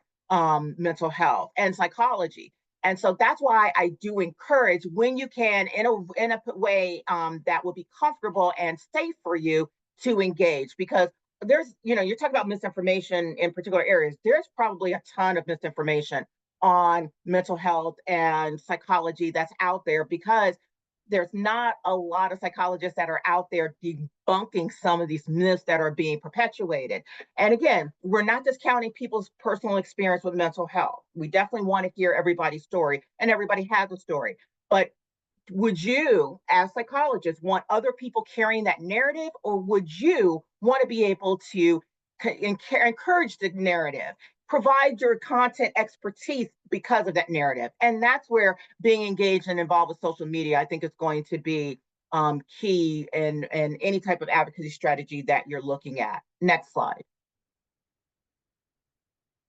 mental health and psychology. And so that's why I do encourage, when you can, in a way that will be comfortable and safe for you, to engage. Because there's, you're talking about misinformation in particular areas. There's probably a ton of misinformation on mental health and psychology that's out there, because there's not a lot of psychologists that are out there debunking some of these myths that are being perpetuated. And again, we're not discounting people's personal experience with mental health. We definitely want to hear everybody's story, and everybody has a story. But would you, as psychologists, want other people carrying that narrative, or would you want to be able to encourage the narrative, provide your content expertise because of that narrative? And that's where being engaged and involved with social media, I think, is going to be key in any type of advocacy strategy that you're looking at. Next slide.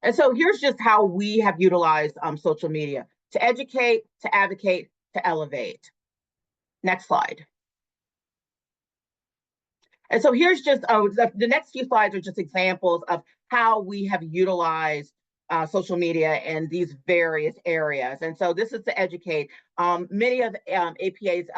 And so here's just how we have utilized social media: to educate, to advocate, to elevate. Next slide. And so here's just the next few slides are just examples of how we have utilized social media in these various areas. And so this is to educate. Many of APA's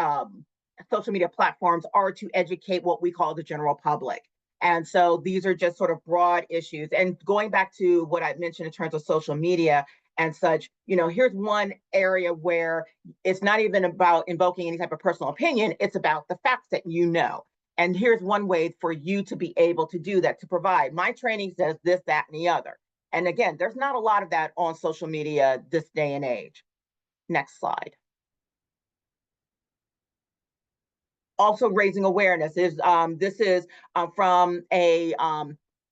social media platforms are to educate what we call the general public. And so these are just sort of broad issues. And going back to what I mentioned in terms of social media and such, here's one area where it's not even about invoking any type of personal opinion. It's about the facts that you know. And here's one way for you to be able to do that, to provide, my training says this, that, and the other. And again, there's not a lot of that on social media this day and age. Next slide. Also raising awareness is, this is from a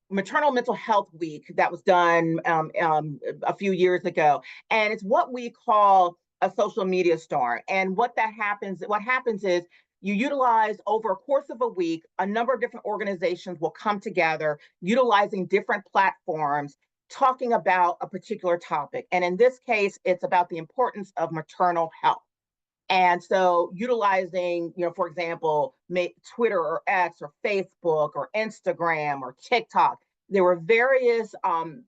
Maternal Mental Health Week that was done a few years ago. And it's what we call a social media storm. And what happens is, you utilize, over a course of a week, a number of different organizations will come together utilizing different platforms talking about a particular topic. And in this case, it's about the importance of maternal health. And so utilizing, for example, Twitter or X or Facebook or Instagram or TikTok, there were various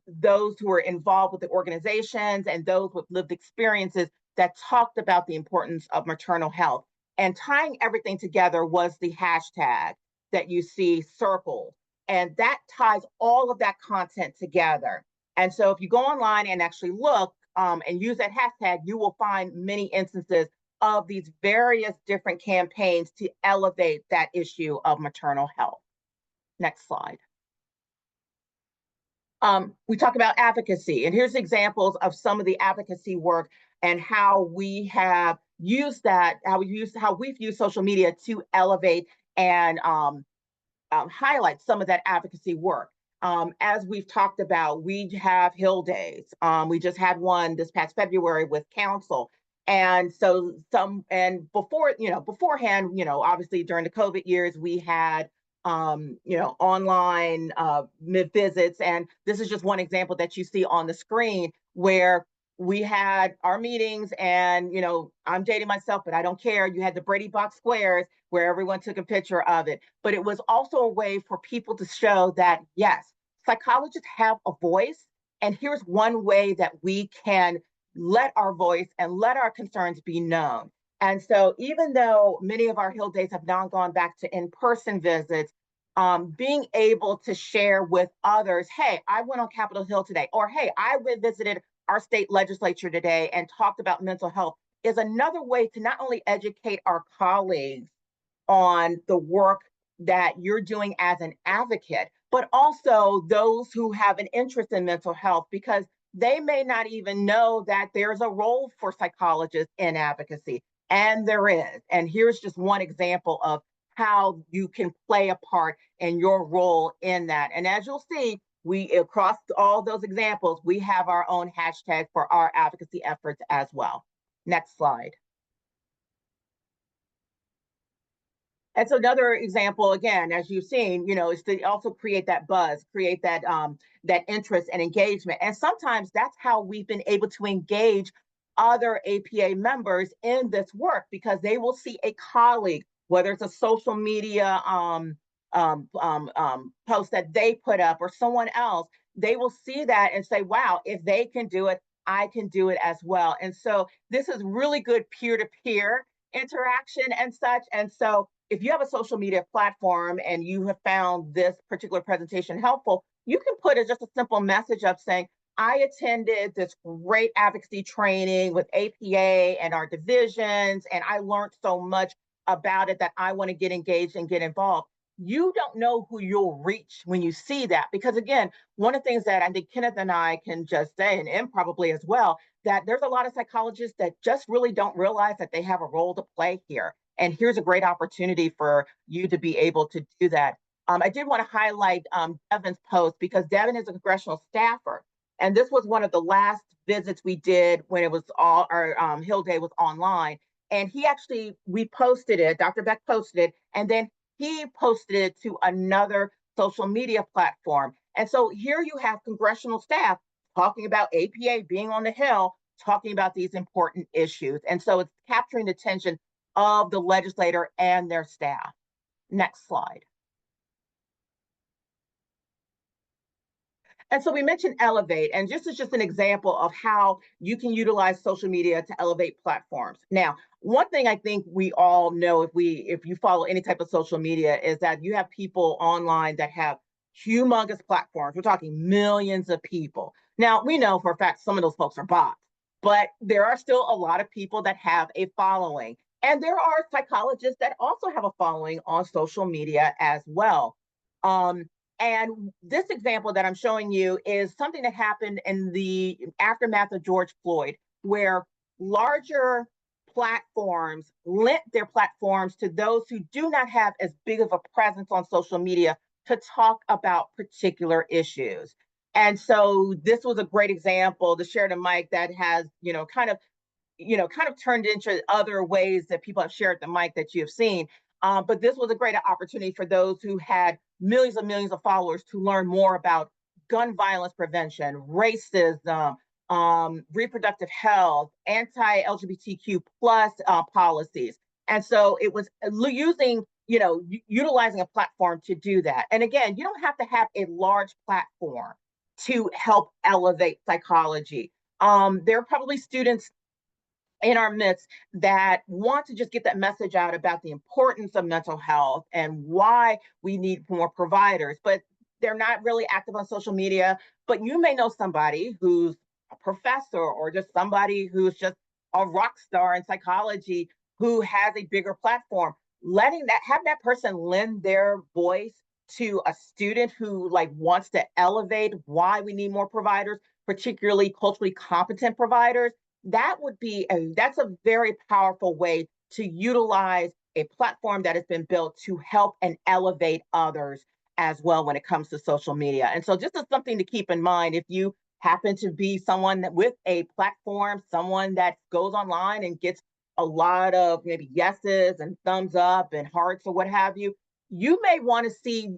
those who were involved with the organizations and those with lived experiences that talked about the importance of maternal health. And tying everything together was the hashtag that you see circled. And that ties all of that content together. And so if you go online and actually look and use that hashtag, you will find many instances of these various different campaigns to elevate that issue of maternal health. Next slide. We talk about advocacy, and here's examples of some of the advocacy work and how we have used that, how we've used social media to elevate and highlight some of that advocacy work. As we've talked about, we have Hill Days. We just had one this past February with council. And so beforehand, obviously during the COVID years, we had, online visits. And this is just one example that you see on the screen where we had our meetings and, I'm dating myself, but I don't care. You had the Brady Box squares where everyone took a picture of it. But it was also a way for people to show that, yes, psychologists have a voice. And here's one way that we can let our voice and let our concerns be known. And so even though many of our Hill Days have now gone back to in-person visits, being able to share with others, hey, I went on Capitol Hill today, or hey, I visited our state legislature today and talked about mental health, is another way to not only educate our colleagues on the work that you're doing as an advocate, but also those who have an interest in mental health, because they may not even know that there's a role for psychologists in advocacy, and there is. And here's just one example of how you can play a part in your role in that. And as you'll see, we across all those examples, we have our own hashtag for our advocacy efforts as well. Next slide. And so another example, again, as you've seen, is to also create that buzz, create that that interest and engagement. And sometimes that's how we've been able to engage other APA members in this work, because they will see a colleague, whether it's a social media post that they put up or someone else, they will see that and say, wow, if they can do it, I can do it as well. And so this is really good peer-to-peer interaction and such. And so if you have a social media platform and you have found this particular presentation helpful, you can put just a simple message up saying, I attended this great advocacy training with APA and our divisions, and I learned so much about it that I want to get engaged and get involved. You don't know who you'll reach when you see that, because again, one of the things that I think Kenneth and I can just say, and probably as well, that there's a lot of psychologists that just really don't realize that they have a role to play here. And here's a great opportunity for you to be able to do that. I did want to highlight Devin's post, because Devin is a congressional staffer. And this was one of the last visits we did when it was all our Hill Day was online. And we posted it, Dr. Beck posted it, and then he posted it to another social media platform. And so here you have congressional staff talking about APA being on the Hill, talking about these important issues. And so it's capturing the attention of the legislator and their staff. Next slide. And so we mentioned Elevate, and this is just an example of how you can utilize social media to elevate platforms. Now, one thing I think we all know, if you follow any type of social media, is that you have people online that have humongous platforms. We're talking millions of people. Now, we know for a fact some of those folks are bots, but there are still a lot of people that have a following. And there are psychologists that also have a following on social media as well. And this example that I'm showing you is something that happened in the aftermath of George Floyd, where larger platforms lent their platforms to those who do not have as big of a presence on social media to talk about particular issues. And so this was a great example, the Share the Mic, that has, kind of turned into other ways that people have shared the mic that you have seen. But this was a great opportunity for those who had millions and millions of followers to learn more about gun violence prevention, racism, reproductive health, anti-LGBTQ plus policies. And so it was using, utilizing a platform to do that. And again, you don't have to have a large platform to help elevate psychology. There are probably students in our midst that want to just get that message out about the importance of mental health and why we need more providers, but they're not really active on social media. But you may know somebody who's a professor or just somebody who's just a rock star in psychology who has a bigger platform. Have that person lend their voice to a student who wants to elevate why we need more providers, particularly culturally competent providers. That's a very powerful way to utilize a platform that has been built to help and elevate others as well when it comes to social media. And so just as something to keep in mind, if you happen to be someone with a platform, someone that goes online and gets a lot of maybe yeses and thumbs up and hearts or what have you, you may see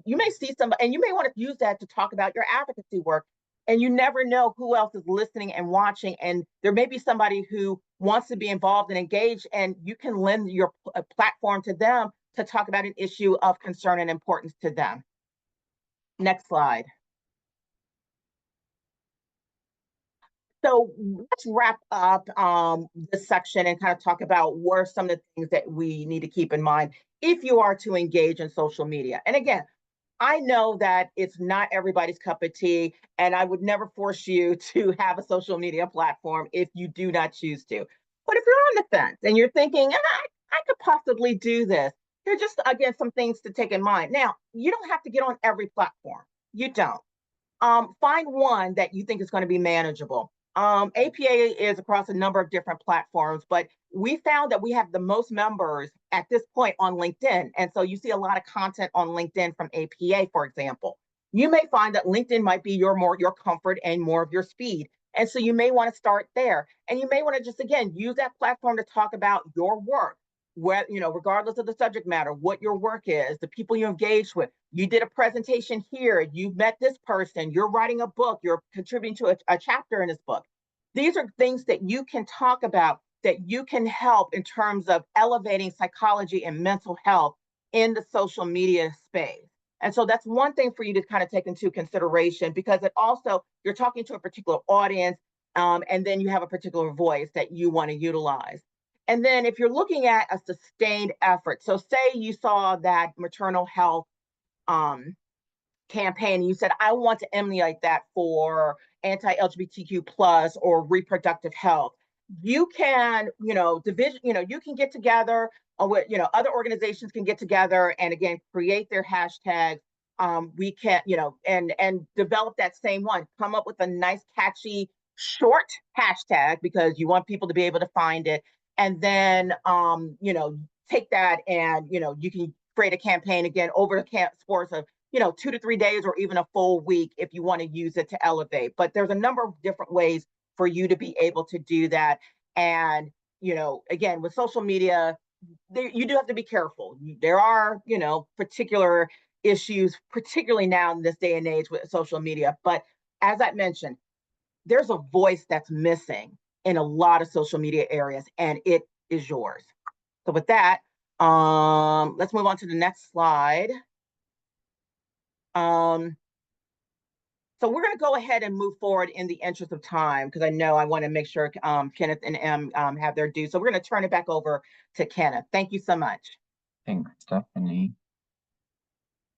somebody, and you may want to use that to talk about your advocacy work. And you never know who else is listening and watching. And there may be somebody who wants to be involved and engaged, and you can lend your platform to them to talk about an issue of concern and importance to them. Next slide. So let's wrap up this section and kind of talk about what are some of the things that we need to keep in mind if you are to engage in social media. And again, I know that it's not everybody's cup of tea, and I would never force you to have a social media platform if you do not choose to. But if you're on the fence and you're thinking, I could possibly do this, here are just, again, some things to take in mind. Now, you don't have to get on every platform. You don't. Find one that you think is going to be manageable. APA is across a number of different platforms, but we found that we have the most members at this point on LinkedIn. And so you see a lot of content on LinkedIn from APA, for example. You may find that LinkedIn might be your comfort and more of your speed. And so you may want to start there. And you may want to just, again, use that platform to talk about your work, regardless of the subject matter, what your work is, the people you engage with. You did a presentation here, you met this person, you're writing a book, you're contributing to a chapter in this book. These are things that you can talk about, that you can help in terms of elevating psychology and mental health in the social media space. And so that's one thing for you to kind of take into consideration, because it also, you're talking to a particular audience, and then you have a particular voice that you want to utilize. And then if you're looking at a sustained effort, so say you saw that maternal health campaign, and you said, I want to emulate that for anti-LGBTQ plus or reproductive health. You can, you can get together, other organizations can get together and again, create their hashtags. We can, and develop that same one, come up with a nice, catchy, short hashtag because you want people to be able to find it. And then, take that and, you can create a campaign again over the course of 2 to 3 days or even a full week if you want to use it to elevate. But there's a number of different ways for you to be able to do that. And, again, with social media, you do have to be careful. There are, particular issues, particularly now in this day and age with social media. But as I mentioned, there's a voice that's missing in a lot of social media areas, and it is yours. So with that, let's move on to the next slide. So we're going to go ahead and move forward in the interest of time, because I know I want to make sure Kenneth and Em have their due. So we're going to turn it back over to Kenneth. Thank you so much.
Thanks, Stephanie.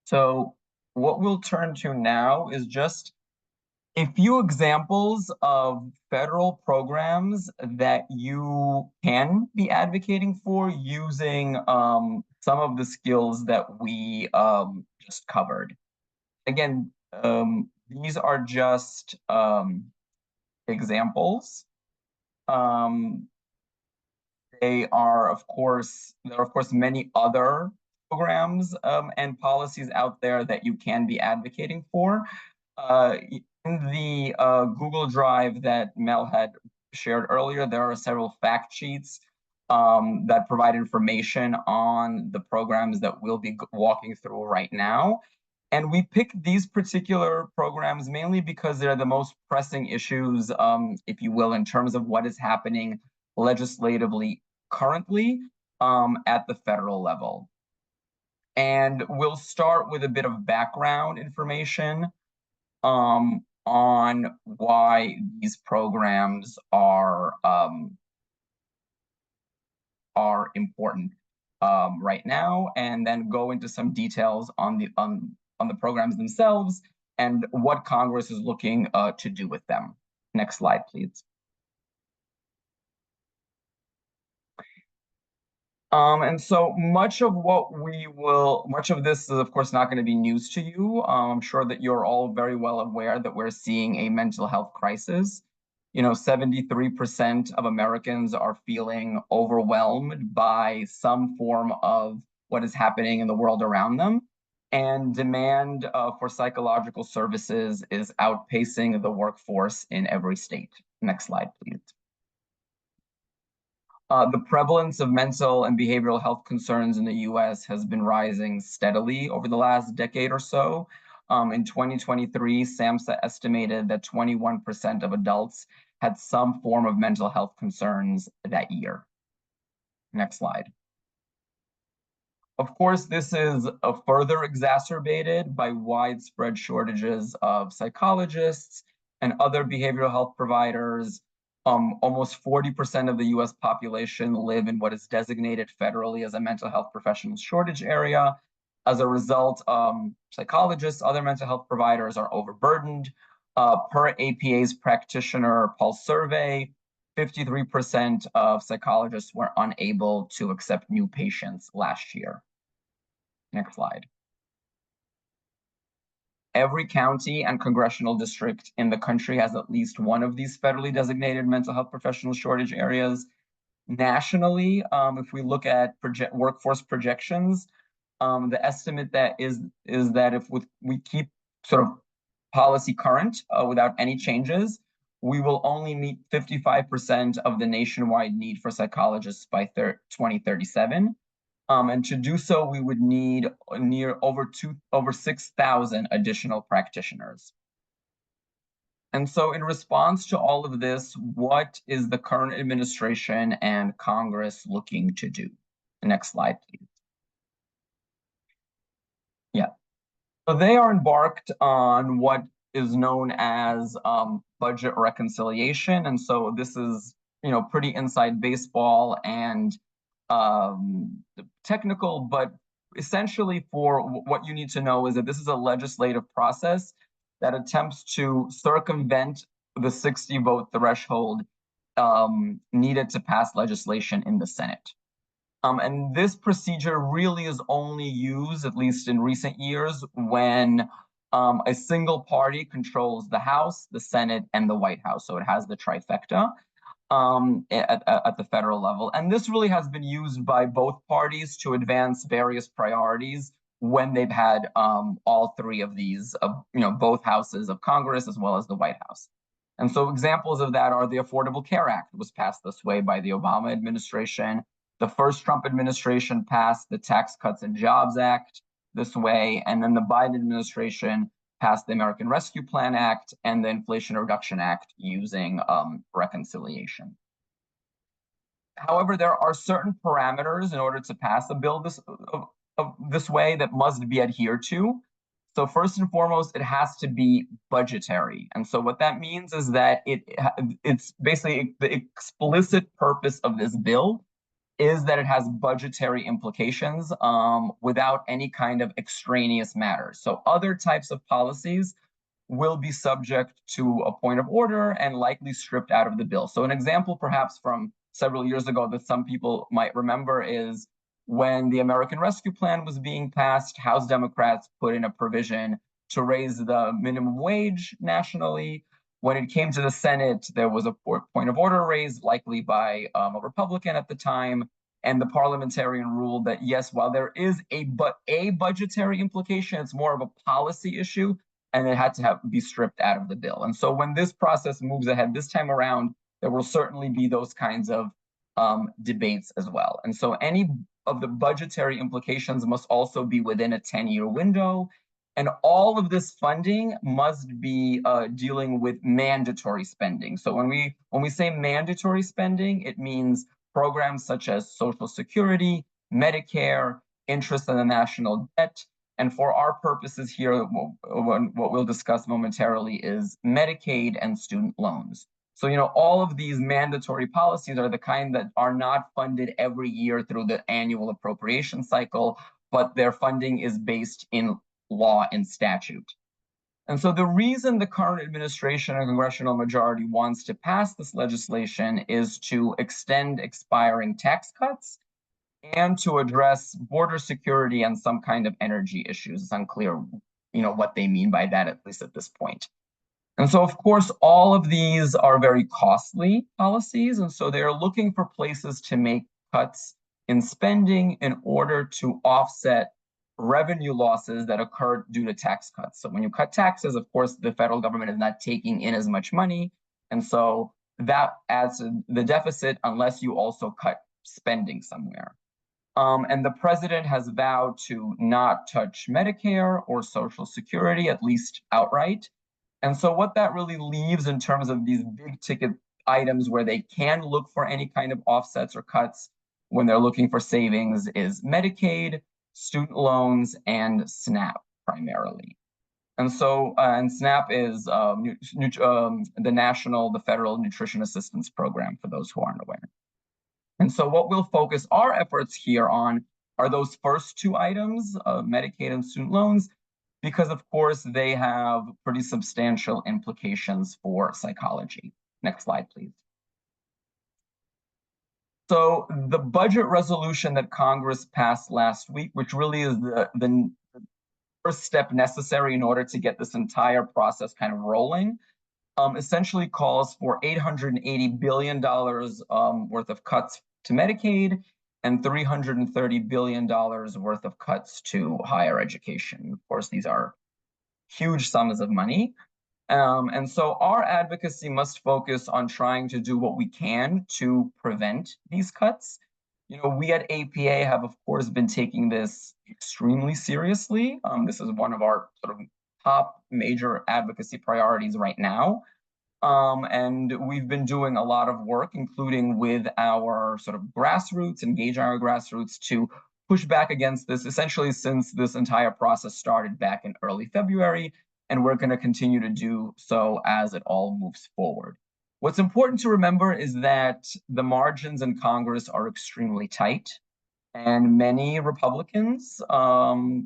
So what we'll turn to now is just a few examples of federal programs that you can be advocating for using some of the skills that we just covered. Again, these are just examples. There are of course many other programs and policies out there that you can be advocating for. In the Google Drive that Mel had shared earlier, there are several fact sheets that provide information on the programs that we'll be walking through right now. And we picked these particular programs mainly because they're the most pressing issues, if you will, in terms of what is happening legislatively currently at the federal level. And we'll start with a bit of background information on why these programs are important right now, and then go into some details on the programs themselves and what Congress is looking to do with them. Next slide, please. And so much of this is of course not going to be news to you. I'm sure that you're all very well aware that we're seeing a mental health crisis. 73% of Americans are feeling overwhelmed by some form of what is happening in the world around them. And demand for psychological services is outpacing the workforce in every state. Next slide, please. The prevalence of mental and behavioral health concerns in the US has been rising steadily over the last decade or so. In 2023, SAMHSA estimated that 21% of adults had some form of mental health concerns that year. Next slide. Of course, this is further exacerbated by widespread shortages of psychologists and other behavioral health providers. Almost 40% of the US population live in what is designated federally as a mental health professionals shortage area. As a result, psychologists, other mental health providers are overburdened. Per APA's practitioner pulse survey, 53% of psychologists were unable to accept new patients last year. Next slide. Every county and congressional district in the country has at least one of these federally designated mental health professional shortage areas. Nationally, if we look at workforce projections, the estimate that is that if we keep sort of policy current without any changes, we will only meet 55% of the nationwide need for psychologists by 2037. And to do so, we would need over 6,000 additional practitioners. And so in response to all of this, what is the current administration and Congress looking to do? The next slide, please. Yeah. So they are embarked on what is known as budget reconciliation. And so this is, pretty inside baseball and technical, but essentially for what you need to know is that this is a legislative process that attempts to circumvent the 60-vote threshold needed to pass legislation in the Senate. And this procedure really is only used, at least in recent years, when a single party controls the House, the Senate, and the White House. So it has the trifecta at the federal level. And this really has been used by both parties to advance various priorities when they've had all three of these, both houses of Congress as well as the White House. And so examples of that are the Affordable Care Act was passed this way by the Obama administration. The first Trump administration passed the Tax Cuts and Jobs Act this way, and then the Biden administration passed the American Rescue Plan Act and the Inflation Reduction Act using reconciliation. However, there are certain parameters in order to pass a bill this way that must be adhered to. So first and foremost, it has to be budgetary. And so what that means is that it's basically the explicit purpose of this bill is that it has budgetary implications without any kind of extraneous matters. So other types of policies will be subject to a point of order and likely stripped out of the bill. So an example perhaps from several years ago that some people might remember is when the American Rescue Plan was being passed, House Democrats put in a provision to raise the minimum wage nationally. When it came to the Senate, there was a point of order raised, likely by a Republican at the time, and the parliamentarian ruled that yes, while there is a budgetary implication, it's more of a policy issue, and it had to be stripped out of the bill. And so when this process moves ahead this time around, there will certainly be those kinds of debates as well. And so any of the budgetary implications must also be within a 10-year window. And all of this funding must be dealing with mandatory spending. So when we say mandatory spending, it means programs such as Social Security, Medicare, interest on the national debt, and for our purposes here, what we'll discuss momentarily is Medicaid and student loans. So, all of these mandatory policies are the kind that are not funded every year through the annual appropriation cycle, but their funding is based in law and statute. And so the reason the current administration and congressional majority wants to pass this legislation is to extend expiring tax cuts and to address border security and some kind of energy issues. It's unclear, what they mean by that, at least at this point. And so, of course, all of these are very costly policies. And so they're looking for places to make cuts in spending in order to offset revenue losses that occur due to tax cuts. So when you cut taxes, of course, the federal government is not taking in as much money. And so that adds to the deficit unless you also cut spending somewhere. And the president has vowed to not touch Medicare or Social Security, at least outright. And so what that really leaves in terms of these big ticket items where they can look for any kind of offsets or cuts when they're looking for savings is Medicaid, student loans, and SNAP primarily. And so, and SNAP is the Federal Nutrition Assistance Program, for those who aren't aware. And so what we'll focus our efforts here on are those first two items, Medicaid and student loans, because of course they have pretty substantial implications for psychology. Next slide, please. So the budget resolution that Congress passed last week, which really is the first step necessary in order to get this entire process kind of rolling, essentially calls for $880 billion worth of cuts to Medicaid and $330 billion worth of cuts to higher education. Of course, these are huge sums of money. And so our advocacy must focus on trying to do what we can to prevent these cuts. We at APA have, of course, been taking this extremely seriously. This is one of our sort of top major advocacy priorities right now. And we've been doing a lot of work, including with our sort of grassroots, engaging our grassroots to push back against this, essentially since this entire process started back in early February, and we're going to continue to do so as it all moves forward. What's important to remember is that the margins in Congress are extremely tight, and many Republicans, I've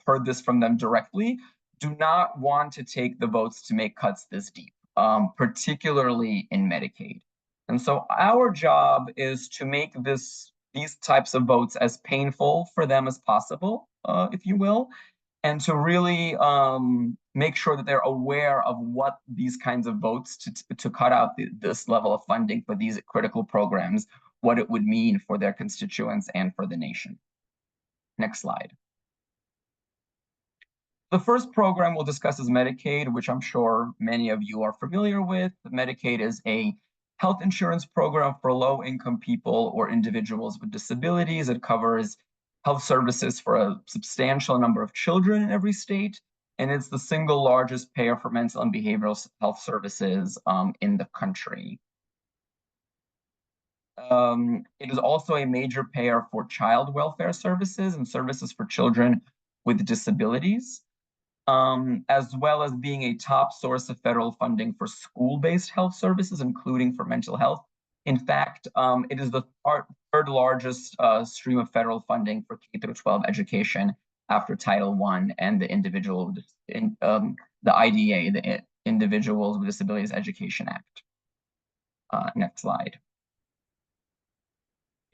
heard this from them directly, do not want to take the votes to make cuts this deep, particularly in Medicaid. And so our job is to make these types of votes as painful for them as possible, if you will, and to really make sure that they're aware of what these kinds of votes to cut out this level of funding for these critical programs, what it would mean for their constituents and for the nation. Next slide. The first program we'll discuss is Medicaid, which I'm sure many of you are familiar with. Medicaid is a health insurance program for low-income people or individuals with disabilities. It covers health services for a substantial number of children in every state, and it's the single largest payer for mental and behavioral health services in the country. It is also a major payer for child welfare services and services for children with disabilities, as well as being a top source of federal funding for school-based health services, including for mental health. In fact, it is the third largest stream of federal funding for K-12 education after Title I and the IDEA, the Individuals with Disabilities Education Act. Next slide.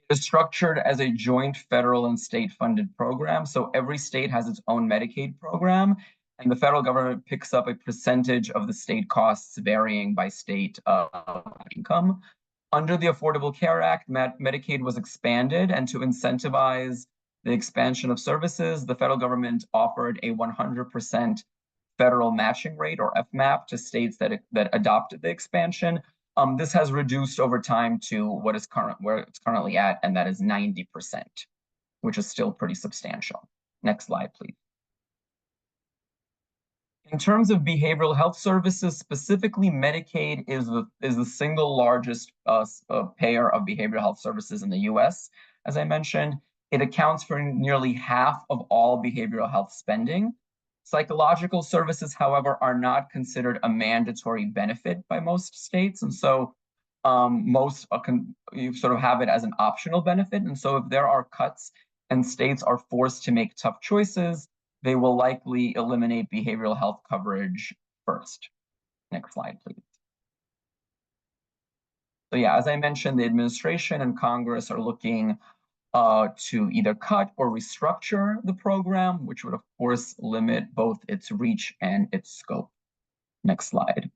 It is structured as a joint federal and state-funded program. So every state has its own Medicaid program, and the federal government picks up a percentage of the state costs varying by state income. Under the Affordable Care Act, Medicaid was expanded, and to incentivize the expansion of services, the federal government offered a 100% federal matching rate, or FMAP, to states that adopted the expansion. This has reduced over time to where it's currently at, and that is 90%, which is still pretty substantial. Next slide, please. In terms of behavioral health services, specifically Medicaid is the single largest payer of behavioral health services in the US. As I mentioned, it accounts for nearly half of all behavioral health spending. Psychological services, however, are not considered a mandatory benefit by most states. And so most you sort of have it as an optional benefit. And so if there are cuts and states are forced to make tough choices, they will likely eliminate behavioral health coverage first. Next slide, please. So yeah, as I mentioned, the administration and Congress are looking to either cut or restructure the program, which would of course limit both its reach and its scope. Next slide.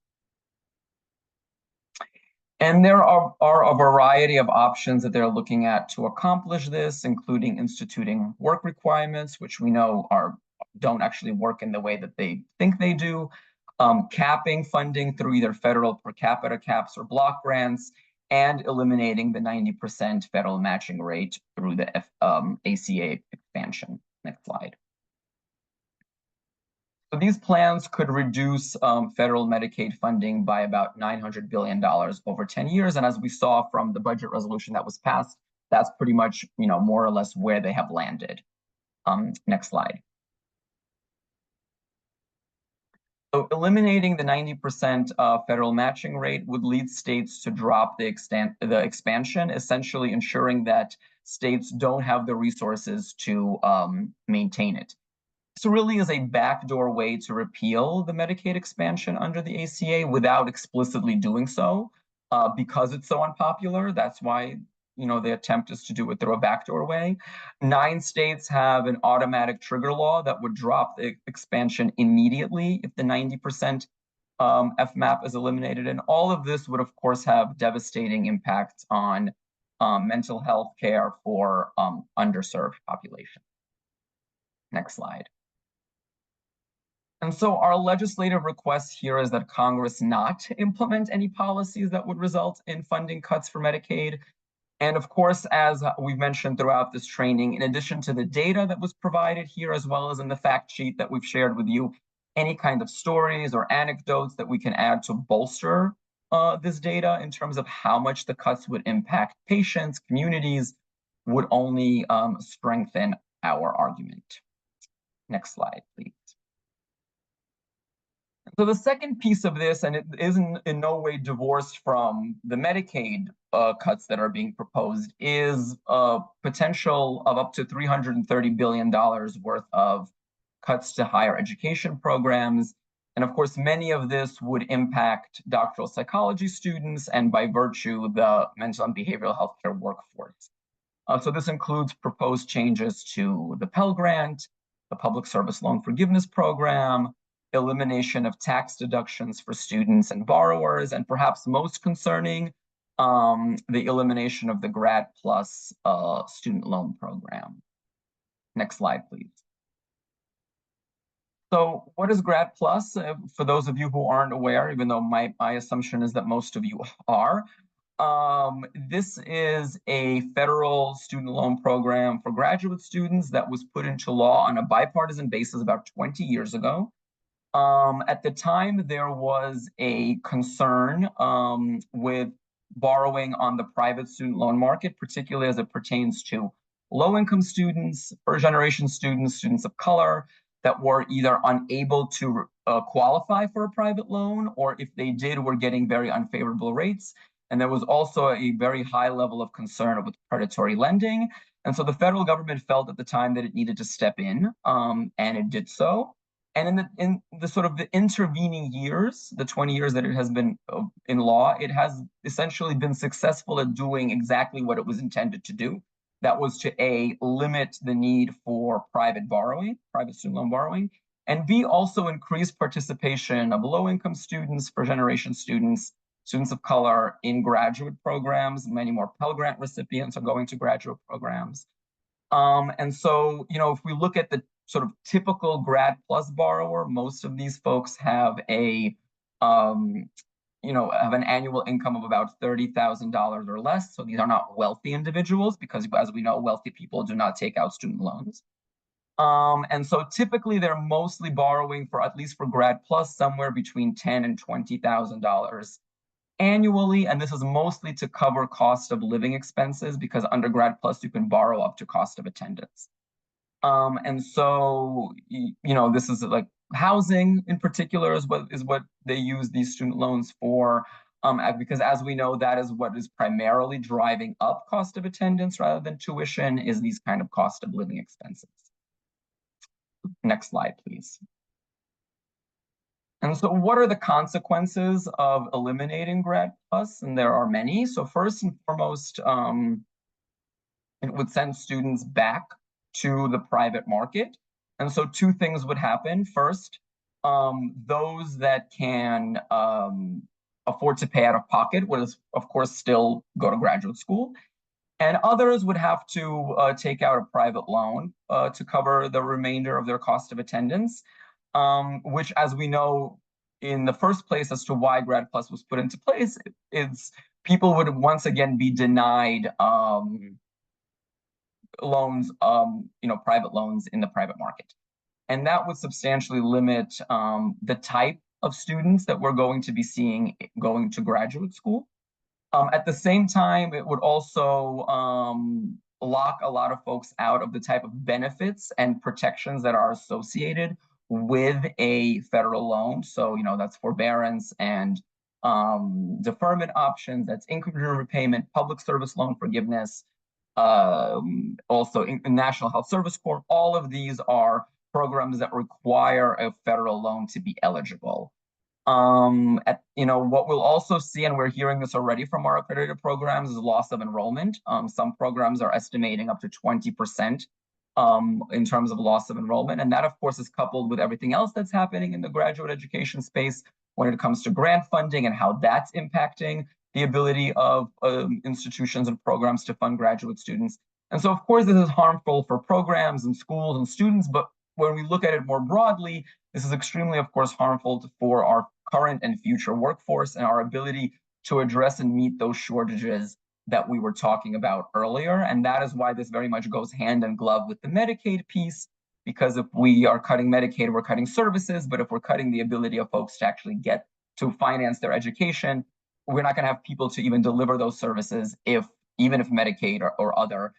And there are a variety of options that they're looking at to accomplish this, including instituting work requirements, which we know don't actually work in the way that they think they do, capping funding through either federal per capita caps or block grants, and eliminating the 90% federal matching rate through the ACA expansion. Next slide. So these plans could reduce federal Medicaid funding by about $900 billion over 10 years. And as we saw from the budget resolution that was passed, that's pretty much, more or less where they have landed. Next slide. So eliminating the 90% federal matching rate would lead states to drop the expansion, essentially ensuring that states don't have the resources to maintain it. This really is a backdoor way to repeal the Medicaid expansion under the ACA without explicitly doing so, because it's so unpopular. That's why the attempt is to do it through a backdoor way. 9 states have an automatic trigger law that would drop the expansion immediately if the 90% FMAP is eliminated. And all of this would, of course, have devastating impacts on mental health care for underserved populations. Next slide. And so our legislative request here is that Congress not implement any policies that would result in funding cuts for Medicaid. And of course, as we've mentioned throughout this training, in addition to the data that was provided here, as well as in the fact sheet that we've shared with you, any kind of stories or anecdotes that we can add to bolster this data in terms of how much the cuts would impact patients, communities, would only strengthen our argument. Next slide, please. So the second piece of this, and it isn't in no way divorced from the Medicaid cuts that are being proposed, is a potential of up to $330 billion worth of cuts to higher education programs. And of course, many of this would impact doctoral psychology students and by virtue, the mental and behavioral health care workforce. So this includes proposed changes to the Pell Grant, the Public Service Loan Forgiveness Program, elimination of tax deductions for students and borrowers, and perhaps most concerning, the elimination of the Grad Plus student loan program. Next slide, please. So what is Grad Plus? For those of you who aren't aware, even though my assumption is that most of you are, this is a federal student loan program for graduate students that was put into law on a bipartisan basis about 20 years ago. At the time, there was a concern with borrowing on the private student loan market, particularly as it pertains to low-income students, first-generation students, students of color, that were either unable to qualify for a private loan, or if they did, were getting very unfavorable rates. And there was also a very high level of concern with predatory lending. And so the federal government felt at the time that it needed to step in, and it did so. And in the sort of the intervening years, the 20 years that it has been in law, it has essentially been successful at doing exactly what it was intended to do. That was to A, limit the need for private borrowing, private student loan borrowing, and B, also increase participation of low-income students, first-generation students, students of color in graduate programs. Many more Pell Grant recipients are going to graduate programs. And so, if we look at the sort of typical Grad Plus borrower, most of these folks have a, have an annual income of about $30,000 or less. So these are not wealthy individuals because, as we know, wealthy people do not take out student loans. And so typically they're mostly borrowing for, at least for Grad Plus, somewhere between $10,000 and $20,000 annually. And this is mostly to cover cost of living expenses, because undergrad plus you can borrow up to cost of attendance. And so, this is like housing in particular is what they use these student loans for. Because as we know, that is what is primarily driving up cost of attendance rather than tuition, is these kind of cost of living expenses. Next slide, please. And so what are the consequences of eliminating Grad Plus? And there are many. So first and foremost, it would send students back to the private market. And so two things would happen. First, those that can afford to pay out of pocket would, of course, still go to graduate school. And others would have to take out a private loan to cover the remainder of their cost of attendance, which, as we know, in the first place, as to why Grad Plus was put into place, is people would once again be denied loans, private loans in the private market. And that would substantially limit the type of students that we're going to be seeing going to graduate school. At the same time, it would also lock a lot of folks out of the type of benefits and protections that are associated with a federal loan. So, that's forbearance and deferment options, that's income repayment, public service loan forgiveness, also in National Health Service Corps. All of these are programs that require a federal loan to be eligible. What we'll also see, and we're hearing this already from our accredited programs, is loss of enrollment. Some programs are estimating up to 20% in terms of loss of enrollment. And that, of course, is coupled with everything else that's happening in the graduate education space when it comes to grant funding and how that's impacting the ability of institutions and programs to fund graduate students. And so, of course, this is harmful for programs and schools and students, but when we look at it more broadly, this is extremely, of course, harmful for our current and future workforce and our ability to address and meet those shortages that we were talking about earlier. And that is why this very much goes hand in glove with the Medicaid piece, because if we are cutting Medicaid, we're cutting services, but if we're cutting the ability of folks to actually get to finance their education, we're not going to have people to even deliver those services even if Medicaid or other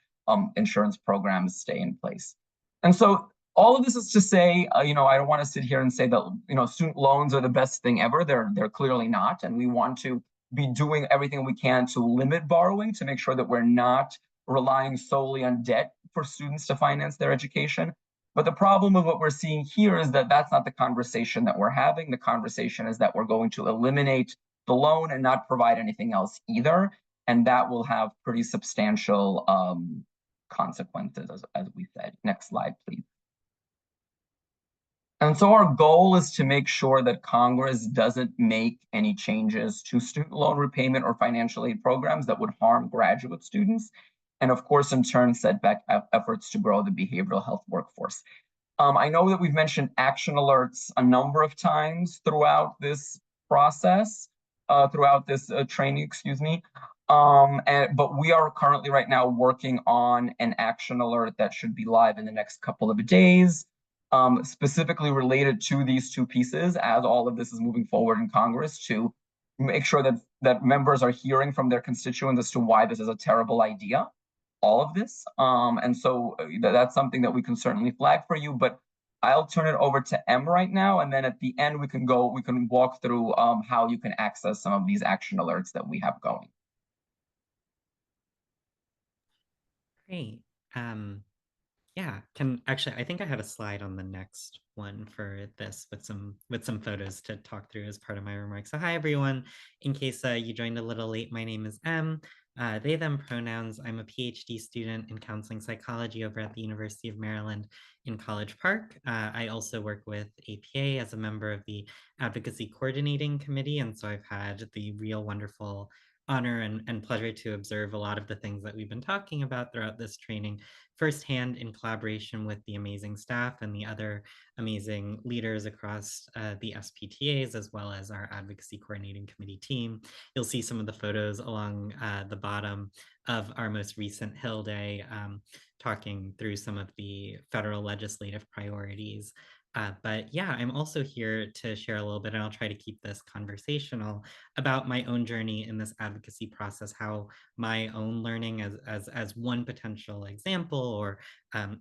insurance programs stay in place. And so all of this is to say, I don't want to sit here and say that, student loans are the best thing ever. They're clearly not. And we want to be doing everything we can to limit borrowing, to make sure that we're not relying solely on debt for students to finance their education. But the problem with what we're seeing here is that that's not the conversation that we're having. The conversation is that we're going to eliminate the loan and not provide anything else either. And that will have pretty substantial consequences, as we said. Next slide, please. And so our goal is to make sure that Congress doesn't make any changes to student loan repayment or financial aid programs that would harm graduate students, and of course, in turn, set back efforts to grow the behavioral health workforce. I know that we've mentioned action alerts a number of times throughout this process, throughout this training, excuse me. But we are currently right now working on an action alert that should be live in the next couple of days. Specifically related to these two pieces, as all of this is moving forward in Congress, to make sure that members are hearing from their constituents as to why this is a terrible idea, all of this. And so that's something that we can certainly flag for you, but I'll turn it over to Em right now. And then at the end, we can walk through how you can access some of these action alerts that we have going.
Great. Yeah, I think I have a slide on the next one for this with some photos to talk through as part of my remarks. So hi, everyone. In case you joined a little late, my name is Em. They, them pronouns. I'm a PhD student in counseling psychology over at the University of Maryland in College Park. I also work with APA as a member of the Advocacy Coordinating Committee. And so I've had the real wonderful honor and pleasure to observe a lot of the things that we've been talking about throughout this training firsthand in collaboration with the amazing staff and the other amazing leaders across the SPTAs, as well as our advocacy coordinating committee team. You'll see some of the photos along the bottom of our most recent Hill Day, talking through some of the federal legislative priorities. But yeah, I'm also here to share a little bit, and I'll try to keep this conversational, about my own journey in this advocacy process, how my own learning as one potential example or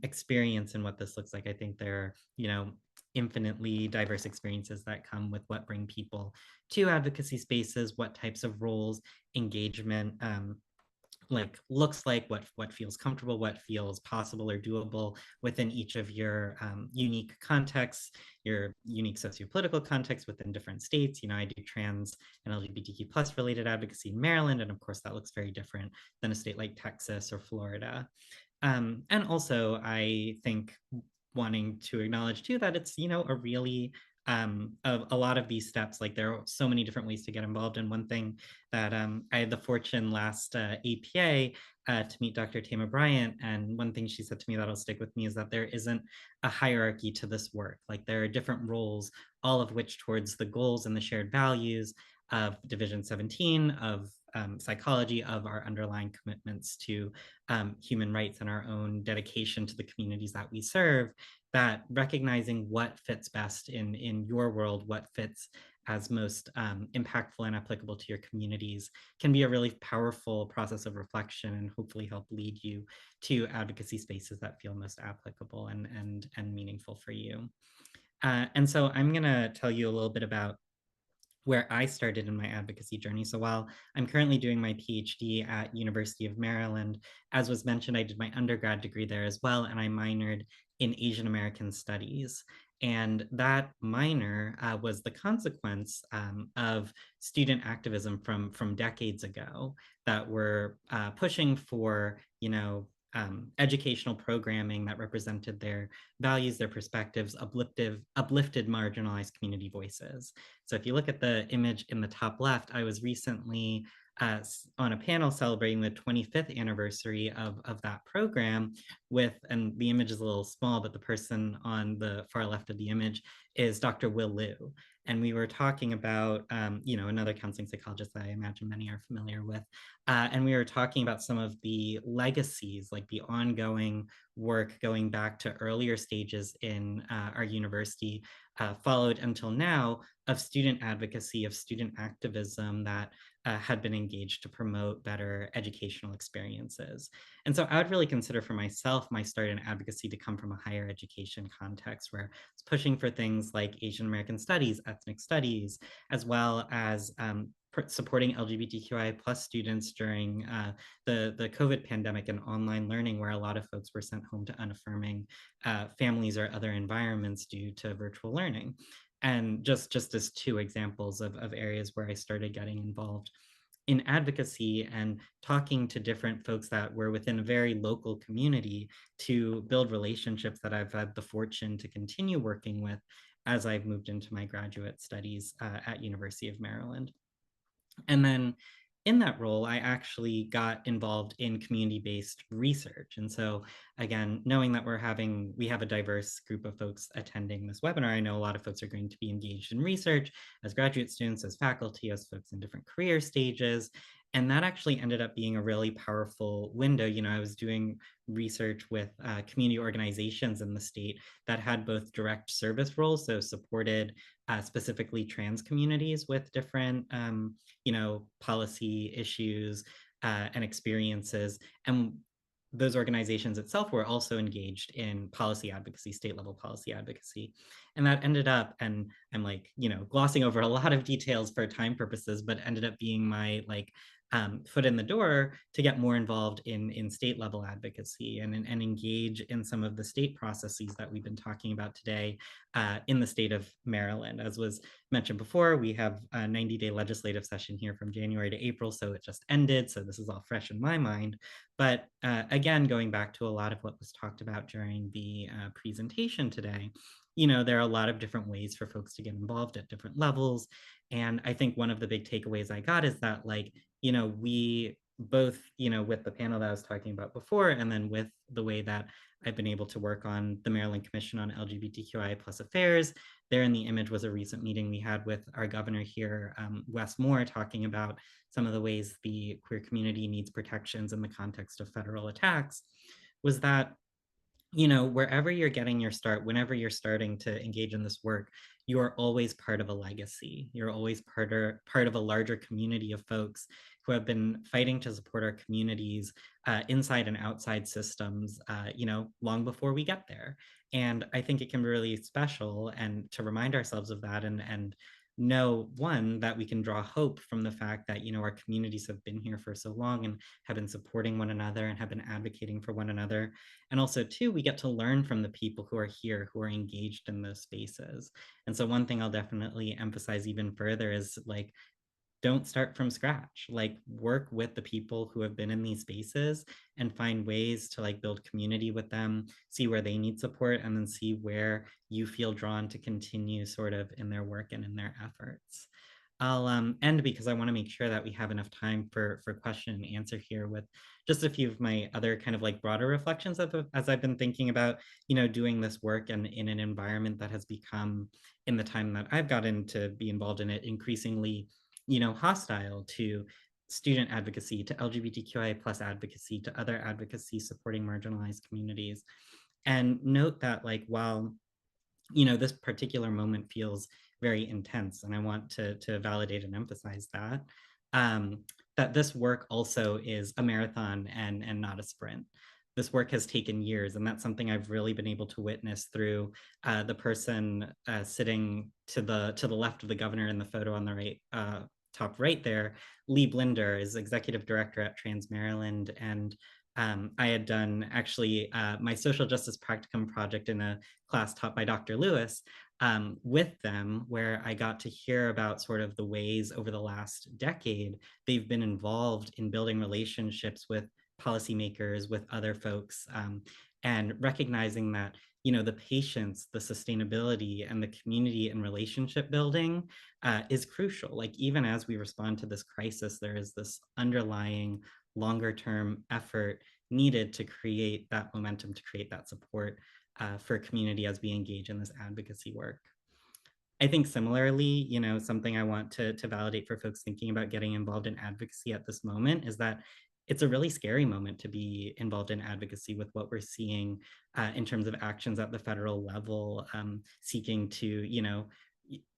experience in what this looks like. I think there are, infinitely diverse experiences that come with what bring people to advocacy spaces, what types of roles, engagement, looks like, what feels comfortable, what feels possible or doable within each of your unique contexts, your unique sociopolitical context within different states. I do trans and LGBTQ plus related advocacy in Maryland, and of course that looks very different than a state like Texas or Florida. And also, I think wanting to acknowledge too that it's, a really a lot of these steps, like there are so many different ways to get involved. And one thing that I had the fortune last APA to meet Dr. Tama Bryant, and one thing she said to me that'll stick with me is that there isn't a hierarchy to this work. Like there are different roles, all of which towards the goals and the shared values of Division 17 of psychology, of our underlying commitments to human rights and our own dedication to the communities that we serve, that recognizing what fits best in your world, what fits as most impactful and applicable to your communities, can be a really powerful process of reflection and hopefully help lead you to advocacy spaces that feel most applicable and meaningful for you. And so I'm going to tell you a little bit about where I started in my advocacy journey. So while I'm currently doing my PhD at University of Maryland, as was mentioned, I did my undergrad degree there as well, and I minored in Asian American Studies. And that minor was the consequence of student activism from decades ago that were pushing for, educational programming that represented their values, their perspectives, uplifted marginalized community voices. So if you look at the image in the top left, I was recently on a panel celebrating the 25th anniversary of that program with, and the image is a little small, but the person on the far left of the image is Dr. Will Liu. And we were talking about, another counseling psychologist that I imagine many are familiar with. And we were talking about some of the legacies, like the ongoing work going back to earlier stages in our university, followed until now, of student advocacy, of student activism that had been engaged to promote better educational experiences. And so I would really consider for myself my start in advocacy to come from a higher education context where I was pushing for things like Asian American studies, ethnic studies, as well as supporting LGBTQI plus students during the COVID pandemic and online learning, where a lot of folks were sent home to unaffirming families or other environments due to virtual learning. And just as two examples of areas where I started getting involved in advocacy and talking to different folks that were within a very local community to build relationships that I've had the fortune to continue working with as I've moved into my graduate studies at University of Maryland. And then in that role, I actually got involved in community-based research. And so again, knowing that we have a diverse group of folks attending this webinar, I know a lot of folks are going to be engaged in research as graduate students, as faculty, as folks in different career stages. And that actually ended up being a really powerful window. I was doing research with community organizations in the state that had both direct service roles, so supported specifically trans communities with different policy issues and experiences. And those organizations itself were also engaged in policy advocacy, state level policy advocacy. And that ended up, and I'm glossing over a lot of details for time purposes, but ended up being my foot in the door to get more involved in state level advocacy and engage in some of the state processes that we've been talking about today in the state of Maryland. As was mentioned before, we have a 90-day legislative session here from January to April, so it just ended. So this is all fresh in my mind. But again, going back to a lot of what was talked about during the presentation today, there are a lot of different ways for folks to get involved at different levels. And I think one of the big takeaways I got is that we both, with the panel that I was talking about before, and then with the way that I've been able to work on the Maryland Commission on LGBTQIA+ affairs. There in the image was a recent meeting we had with our governor here, Wes Moore, talking about some of the ways the queer community needs protections in the context of federal attacks, was that wherever you're getting your start, whenever you're starting to engage in this work, you are always part of a legacy. You're always part of a larger community of folks who have been fighting to support our communities inside and outside systems, long before we get there. And I think it can be really special and to remind ourselves of that and know, one, that we can draw hope from the fact that our communities have been here for so long and have been supporting one another and have been advocating for one another. And also, two, we get to learn from the people who are here, who are engaged in those spaces. And so one thing I'll definitely emphasize even further is like, don't start from scratch. Like, work with the people who have been in these spaces and find ways to like build community with them, see where they need support, and then see where you feel drawn to continue sort of in their work and in their efforts. I'll end because I want to make sure that we have enough time for question and answer here with just a few of my other kind of like broader reflections as I've been thinking about, doing this work and in an environment that has become, in the time that I've gotten to be involved in it, increasingly, hostile to student advocacy, to LGBTQIA+ advocacy, to other advocacy supporting marginalized communities. And note that like, while this particular moment feels very intense, and I want to validate and emphasize that, that this work also is a marathon and not a sprint. This work has taken years, and that's something I've really been able to witness through the person sitting to the left of the governor in the photo on the right, top right there. Lee Blinder is executive director at Trans Maryland, and I had done actually my social justice practicum project in a class taught by Dr. Lewis with them, where I got to hear about sort of the ways over the last decade they've been involved in building relationships with policymakers, with other folks, and recognizing that the patience, the sustainability, and the community and relationship building is crucial. Like, even as we respond to this crisis, there is this underlying longer term effort needed to create that momentum, to create that support for community as we engage in this advocacy work. I think similarly, something I want to validate for folks thinking about getting involved in advocacy at this moment is that it's a really scary moment to be involved in advocacy with what we're seeing in terms of actions at the federal level, seeking to,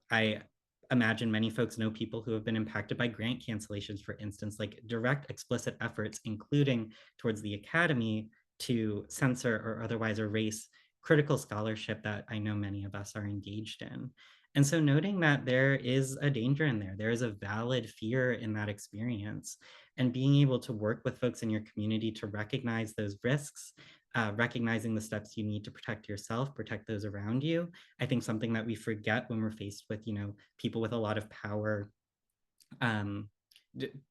I imagine many folks know people who have been impacted by grant cancellations, for instance, like direct explicit efforts, including towards the academy, to censor or otherwise erase critical scholarship that I know many of us are engaged in. And so noting that there is a danger in there is a valid fear in that experience, and being able to work with folks in your community to recognize those risks, recognizing the steps you need to protect yourself, protect those around you. I think something that we forget when we're faced with, people with a lot of power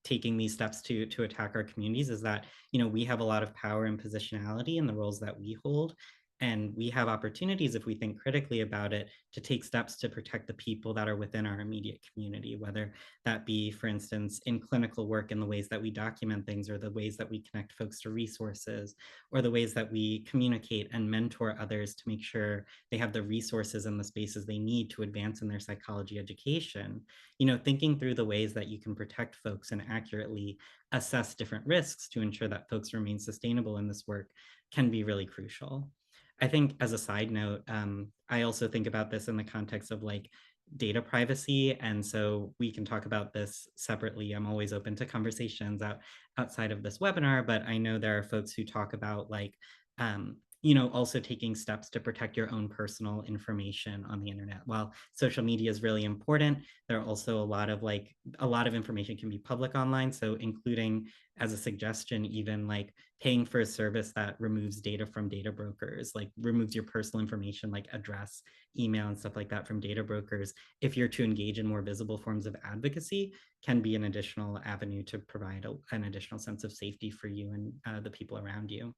taking these steps to attack our communities is that, we have a lot of power and positionality in the roles that we hold. And we have opportunities, if we think critically about it, to take steps to protect the people that are within our immediate community, whether that be, for instance, in clinical work, in the ways that we document things, or the ways that we connect folks to resources, or the ways that we communicate and mentor others to make sure they have the resources and the spaces they need to advance in their psychology education. Thinking through the ways that you can protect folks and accurately assess different risks to ensure that folks remain sustainable in this work can be really crucial. I think, as a side note, I also think about this in the context of like data privacy. And so we can talk about this separately. I'm always open to conversations outside of this webinar, but I know there are folks who talk about like, also taking steps to protect your own personal information on the internet. While social media is really important, there are also a lot of information can be public online. So including, as a suggestion, even like paying for a service that removes data from data brokers, like removes your personal information, like address, email, and stuff like that from data brokers, if you're to engage in more visible forms of advocacy, can be an additional avenue to provide an additional sense of safety for you and the people around you.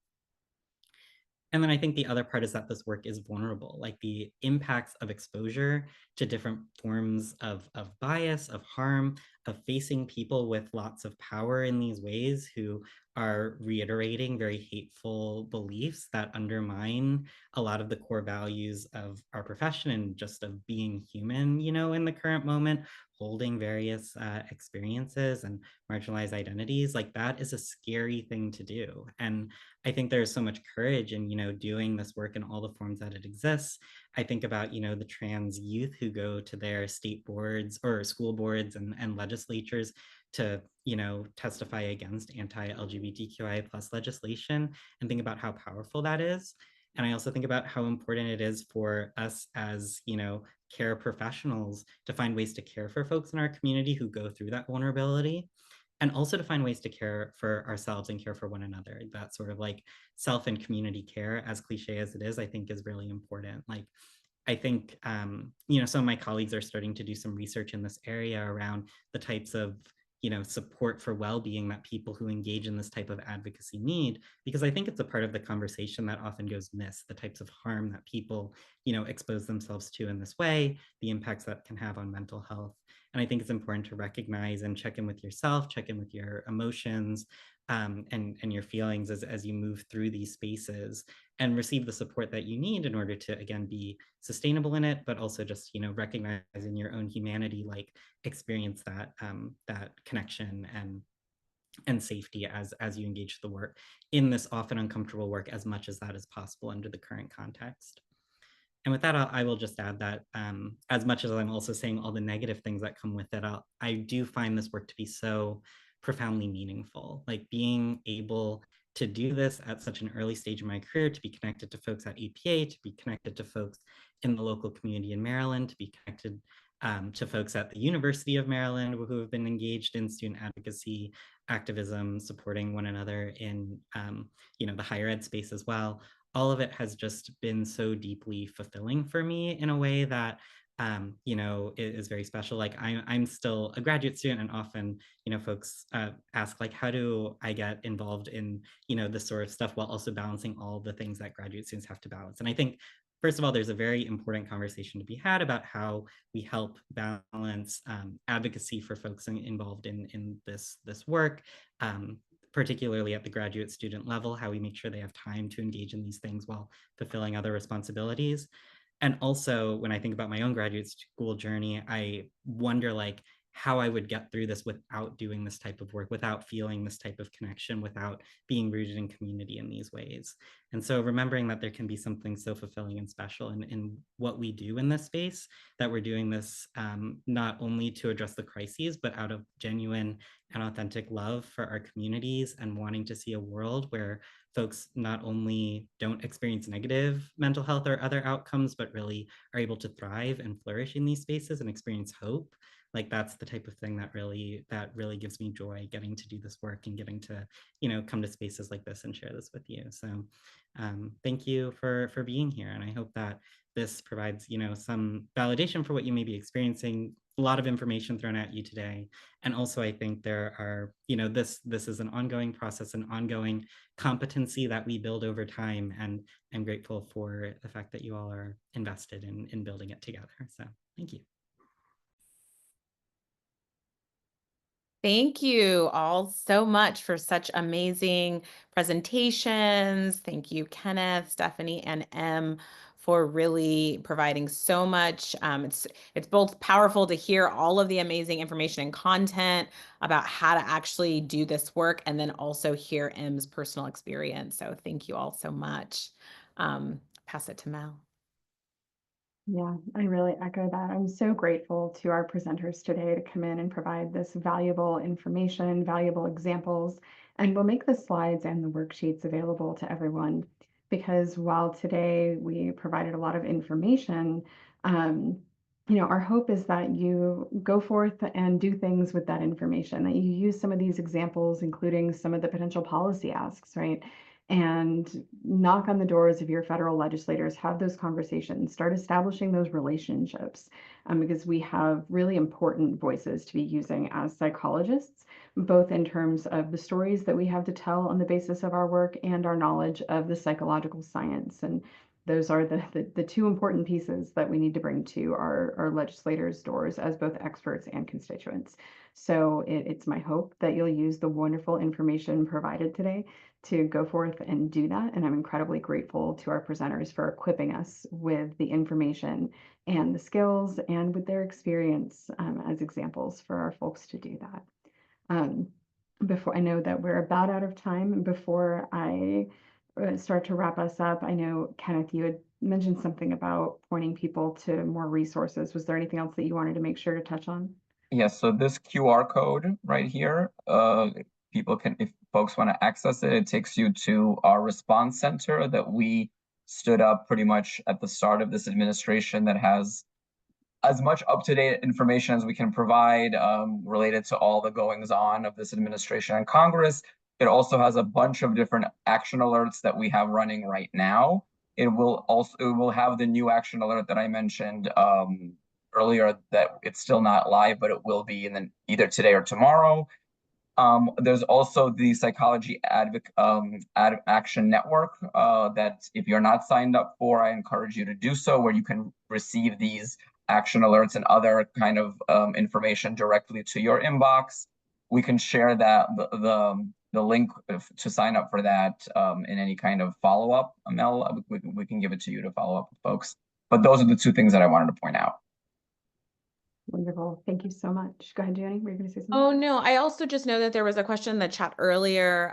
And then I think the other part is that this work is vulnerable, like the impacts of exposure to different forms of bias, of harm, facing people with lots of power in these ways who are reiterating very hateful beliefs that undermine a lot of the core values of our profession and just of being human, you know, in the current moment, holding various experiences and marginalized identities. Like, that is a scary thing to do. And I think there's so much courage in, you know, doing this work in all the forms that it exists. I think about, you know, the trans youth who go to their state boards or school boards and legislatures to, you know, testify against anti-LGBTQI plus legislation, and think about how powerful that is. And I also think about how important it is for us as, you know, care professionals to find ways to care for folks in our community who go through that vulnerability, and also to find ways to care for ourselves and care for one another. That sort of like self and community care, as cliche as it is, I think is really important. Like, I think, you know, some of my colleagues are starting to do some research in this area around the types of, you know, support for well-being that people who engage in this type of advocacy need, because I think it's a part of the conversation that often goes missed, the types of harm that people, you know, expose themselves to in this way, the impacts that can have on mental health. And I think it's important to recognize and check in with yourself, check in with your emotions, and your feelings as you move through these spaces, and receive the support that you need in order to, again, be sustainable in it, but also just, you know, recognizing your own humanity, like experience that that connection and safety as you engage the work in this often uncomfortable work, as much as that is possible under the current context. And with that, I will just add that as much as I'm also saying all the negative things that come with it, I do find this work to be so profoundly meaningful. Like, being able to do this at such an early stage in my career, to be connected to folks at APA, to be connected to folks in the local community in Maryland, to be connected to folks at the University of Maryland who have been engaged in student advocacy, activism, supporting one another in you know, the higher ed space as well. All of it has just been so deeply fulfilling for me in a way that, you know, is very special. Like, I'm still a graduate student, and often, you know, folks ask, like, how do I get involved in, you know, this sort of stuff while also balancing all the things that graduate students have to balance? And I think, first of all, there's a very important conversation to be had about how we help balance advocacy for folks involved in this work, particularly at the graduate student level, how we make sure they have time to engage in these things while fulfilling other responsibilities. And also, when I think about my own graduate school journey, I wonder, like, how I would get through this without doing this type of work, without feeling this type of connection, without being rooted in community in these ways. And so remembering that there can be something so fulfilling and special in what we do in this space, that we're doing this not only to address the crises, but out of genuine and authentic love for our communities, and wanting to see a world where folks not only don't experience negative mental health or other outcomes, but really are able to thrive and flourish in these spaces and experience hope. Like, that's the type of thing that really gives me joy, getting to do this work and getting to, you know, come to spaces like this and share this with you. So thank you for being here. And I hope that this provides, you know, some validation for what you may be experiencing. A lot of information thrown at you today. And also, I think there are, you know, this is an ongoing process, an ongoing competency that we build over time. And I'm grateful for the fact that you all are invested in building it together. So thank you.
Thank you all so much for such amazing presentations. Thank you, Kenneth, Stephanie, and Em, for really providing so much. It's both powerful to hear all of the amazing information and content about how to actually do this work, and then also hear Em's personal experience. So thank you all so much. Pass it to Mel.
Yeah, I really echo that. I'm so grateful to our presenters today to come in and provide this valuable information, valuable examples, and we'll make the slides and the worksheets available to everyone, because while today we provided a lot of information, you know, our hope is that you go forth and do things with that information, that you use some of these examples, including some of the potential policy asks, right? And knock on the doors of your federal legislators, have those conversations, start establishing those relationships, because we have really important voices to be using as psychologists, both in terms of the stories that we have to tell on the basis of our work and our knowledge of the psychological science. And those are the two important pieces that we need to bring to our legislators' doors as both experts and constituents. So it's my hope that you'll use the wonderful information provided today to go forth and do that. And I'm incredibly grateful to our presenters for equipping us with the information and the skills and with their experience as examples for our folks to do that. Before I know that we're about out of time, and before I start to wrap us up, I know, Kenneth, you had mentioned something about pointing people to more resources. Was there anything else that you wanted to make sure to touch on?
Yes, so this QR code right here, people can, if folks want to access it, it takes you to our response center that we stood up pretty much at the start of this administration that has as much up-to-date information as we can provide related to all the goings-on of this administration and Congress. It also has a bunch of different action alerts that we have running right now. It will have the new action alert that I mentioned earlier, that it's still not live, but it will be in either today or tomorrow. There's also the Psychology Action Network that if you're not signed up for, I encourage you to do so, where you can receive these action alerts and other kind of information directly to your inbox. We can share that the link to sign up for that in any kind of follow-up. Mel, we can give it to you to follow up with folks. But those are the two things that I wanted to point out.
Wonderful. Thank you so much. Go ahead, Gianni. Were you going to say something?
Oh, no, I also just know that there was a question in the chat earlier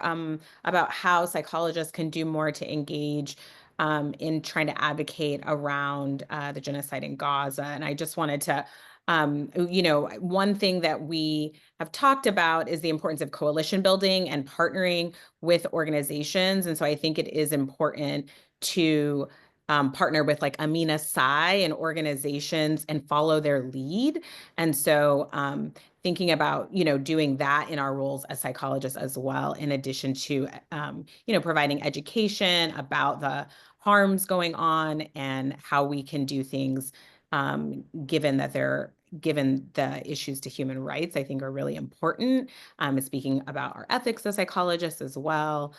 about how psychologists can do more to engage in trying to advocate around the genocide in Gaza. And I just wanted to, one thing that we have talked about is the importance of coalition building and partnering with organizations. And so I think it is important to partner with like Amina Sai and organizations and follow their lead. And so thinking about, doing that in our roles as psychologists as well, in addition to, providing education about the harms going on and how we can do things, given the issues to human rights, I think are really important. Speaking about our ethics as psychologists as well.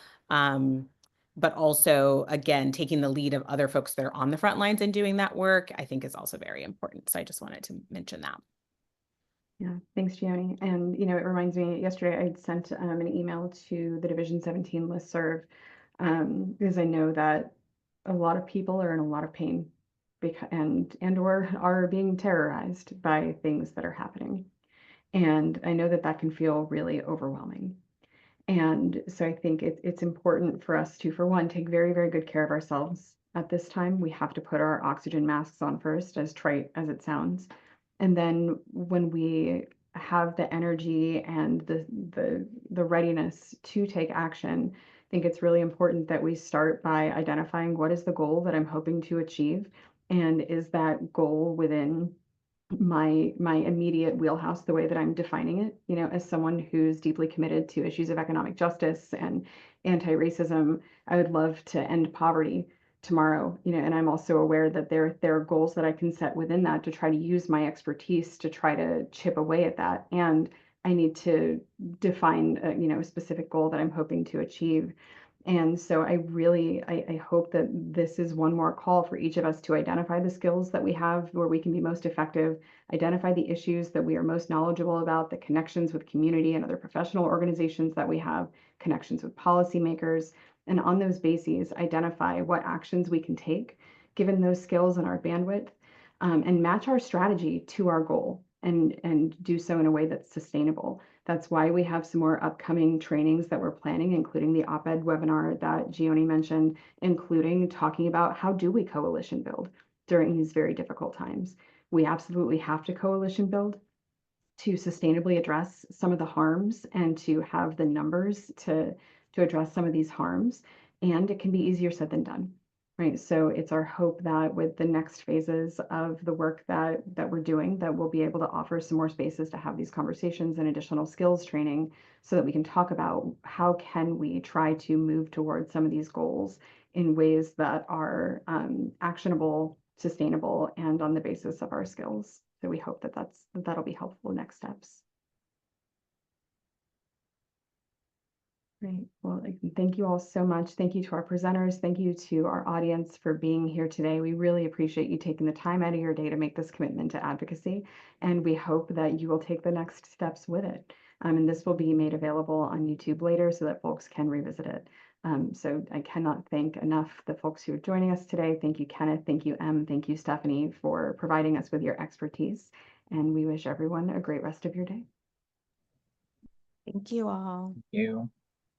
But also, again, taking the lead of other folks that are on the front lines and doing that work, I think is also very important. So I just wanted to mention that.
Yeah, thanks, Gianni. And, it reminds me, yesterday I sent an email to the Division 17 listserv because I know that a lot of people are in a lot of pain and or are being terrorized by things that are happening. And I know that that can feel really overwhelming. And so I think it's important for us to, for one, take very, very good care of ourselves at this time. We have to put our oxygen masks on first, as trite as it sounds. And then when we have the energy and the readiness to take action, I think it's really important that we start by identifying what is the goal that I'm hoping to achieve, and is that goal within my immediate wheelhouse, the way that I'm defining it, as someone who's deeply committed to issues of economic justice and anti-racism. I would love to end poverty tomorrow, and I'm also aware that there are goals that I can set within that to try to use my expertise to try to chip away at that. And I need to define a specific goal that I'm hoping to achieve. And so I hope that this is one more call for each of us to identify the skills that we have where we can be most effective, identify the issues that we are most knowledgeable about, the connections with community and other professional organizations that we have, connections with policymakers, and on those bases, identify what actions we can take, given those skills and our bandwidth, and match our strategy to our goal, and do so in a way that's sustainable. That's why we have some more upcoming trainings that we're planning, including the op-ed webinar that Gianni mentioned, including talking about how do we coalition build during these very difficult times. We absolutely have to coalition build to sustainably address some of the harms and to have the numbers to address some of these harms. And it can be easier said than done. Right. So it's our hope that with the next phases of the work that we're doing, that we'll be able to offer some more spaces to have these conversations and additional skills training so that we can talk about how can we try to move towards some of these goals in ways that are actionable, sustainable, and on the basis of our skills. So we hope that that'll be helpful next steps. Great. Well, thank you all so much. Thank you to our presenters. Thank you to our audience for being here today. We really appreciate you taking the time out of your day to make this commitment to advocacy, and we hope that you will take the next steps with it. And this will be made available on YouTube later so that folks can revisit it. So I cannot thank enough the folks who are joining us today. Thank you, Kenneth. Thank you, Em. Thank you, Stephanie, for providing us with your expertise. And we wish everyone a great rest of your day.
Thank you all.
Thank you.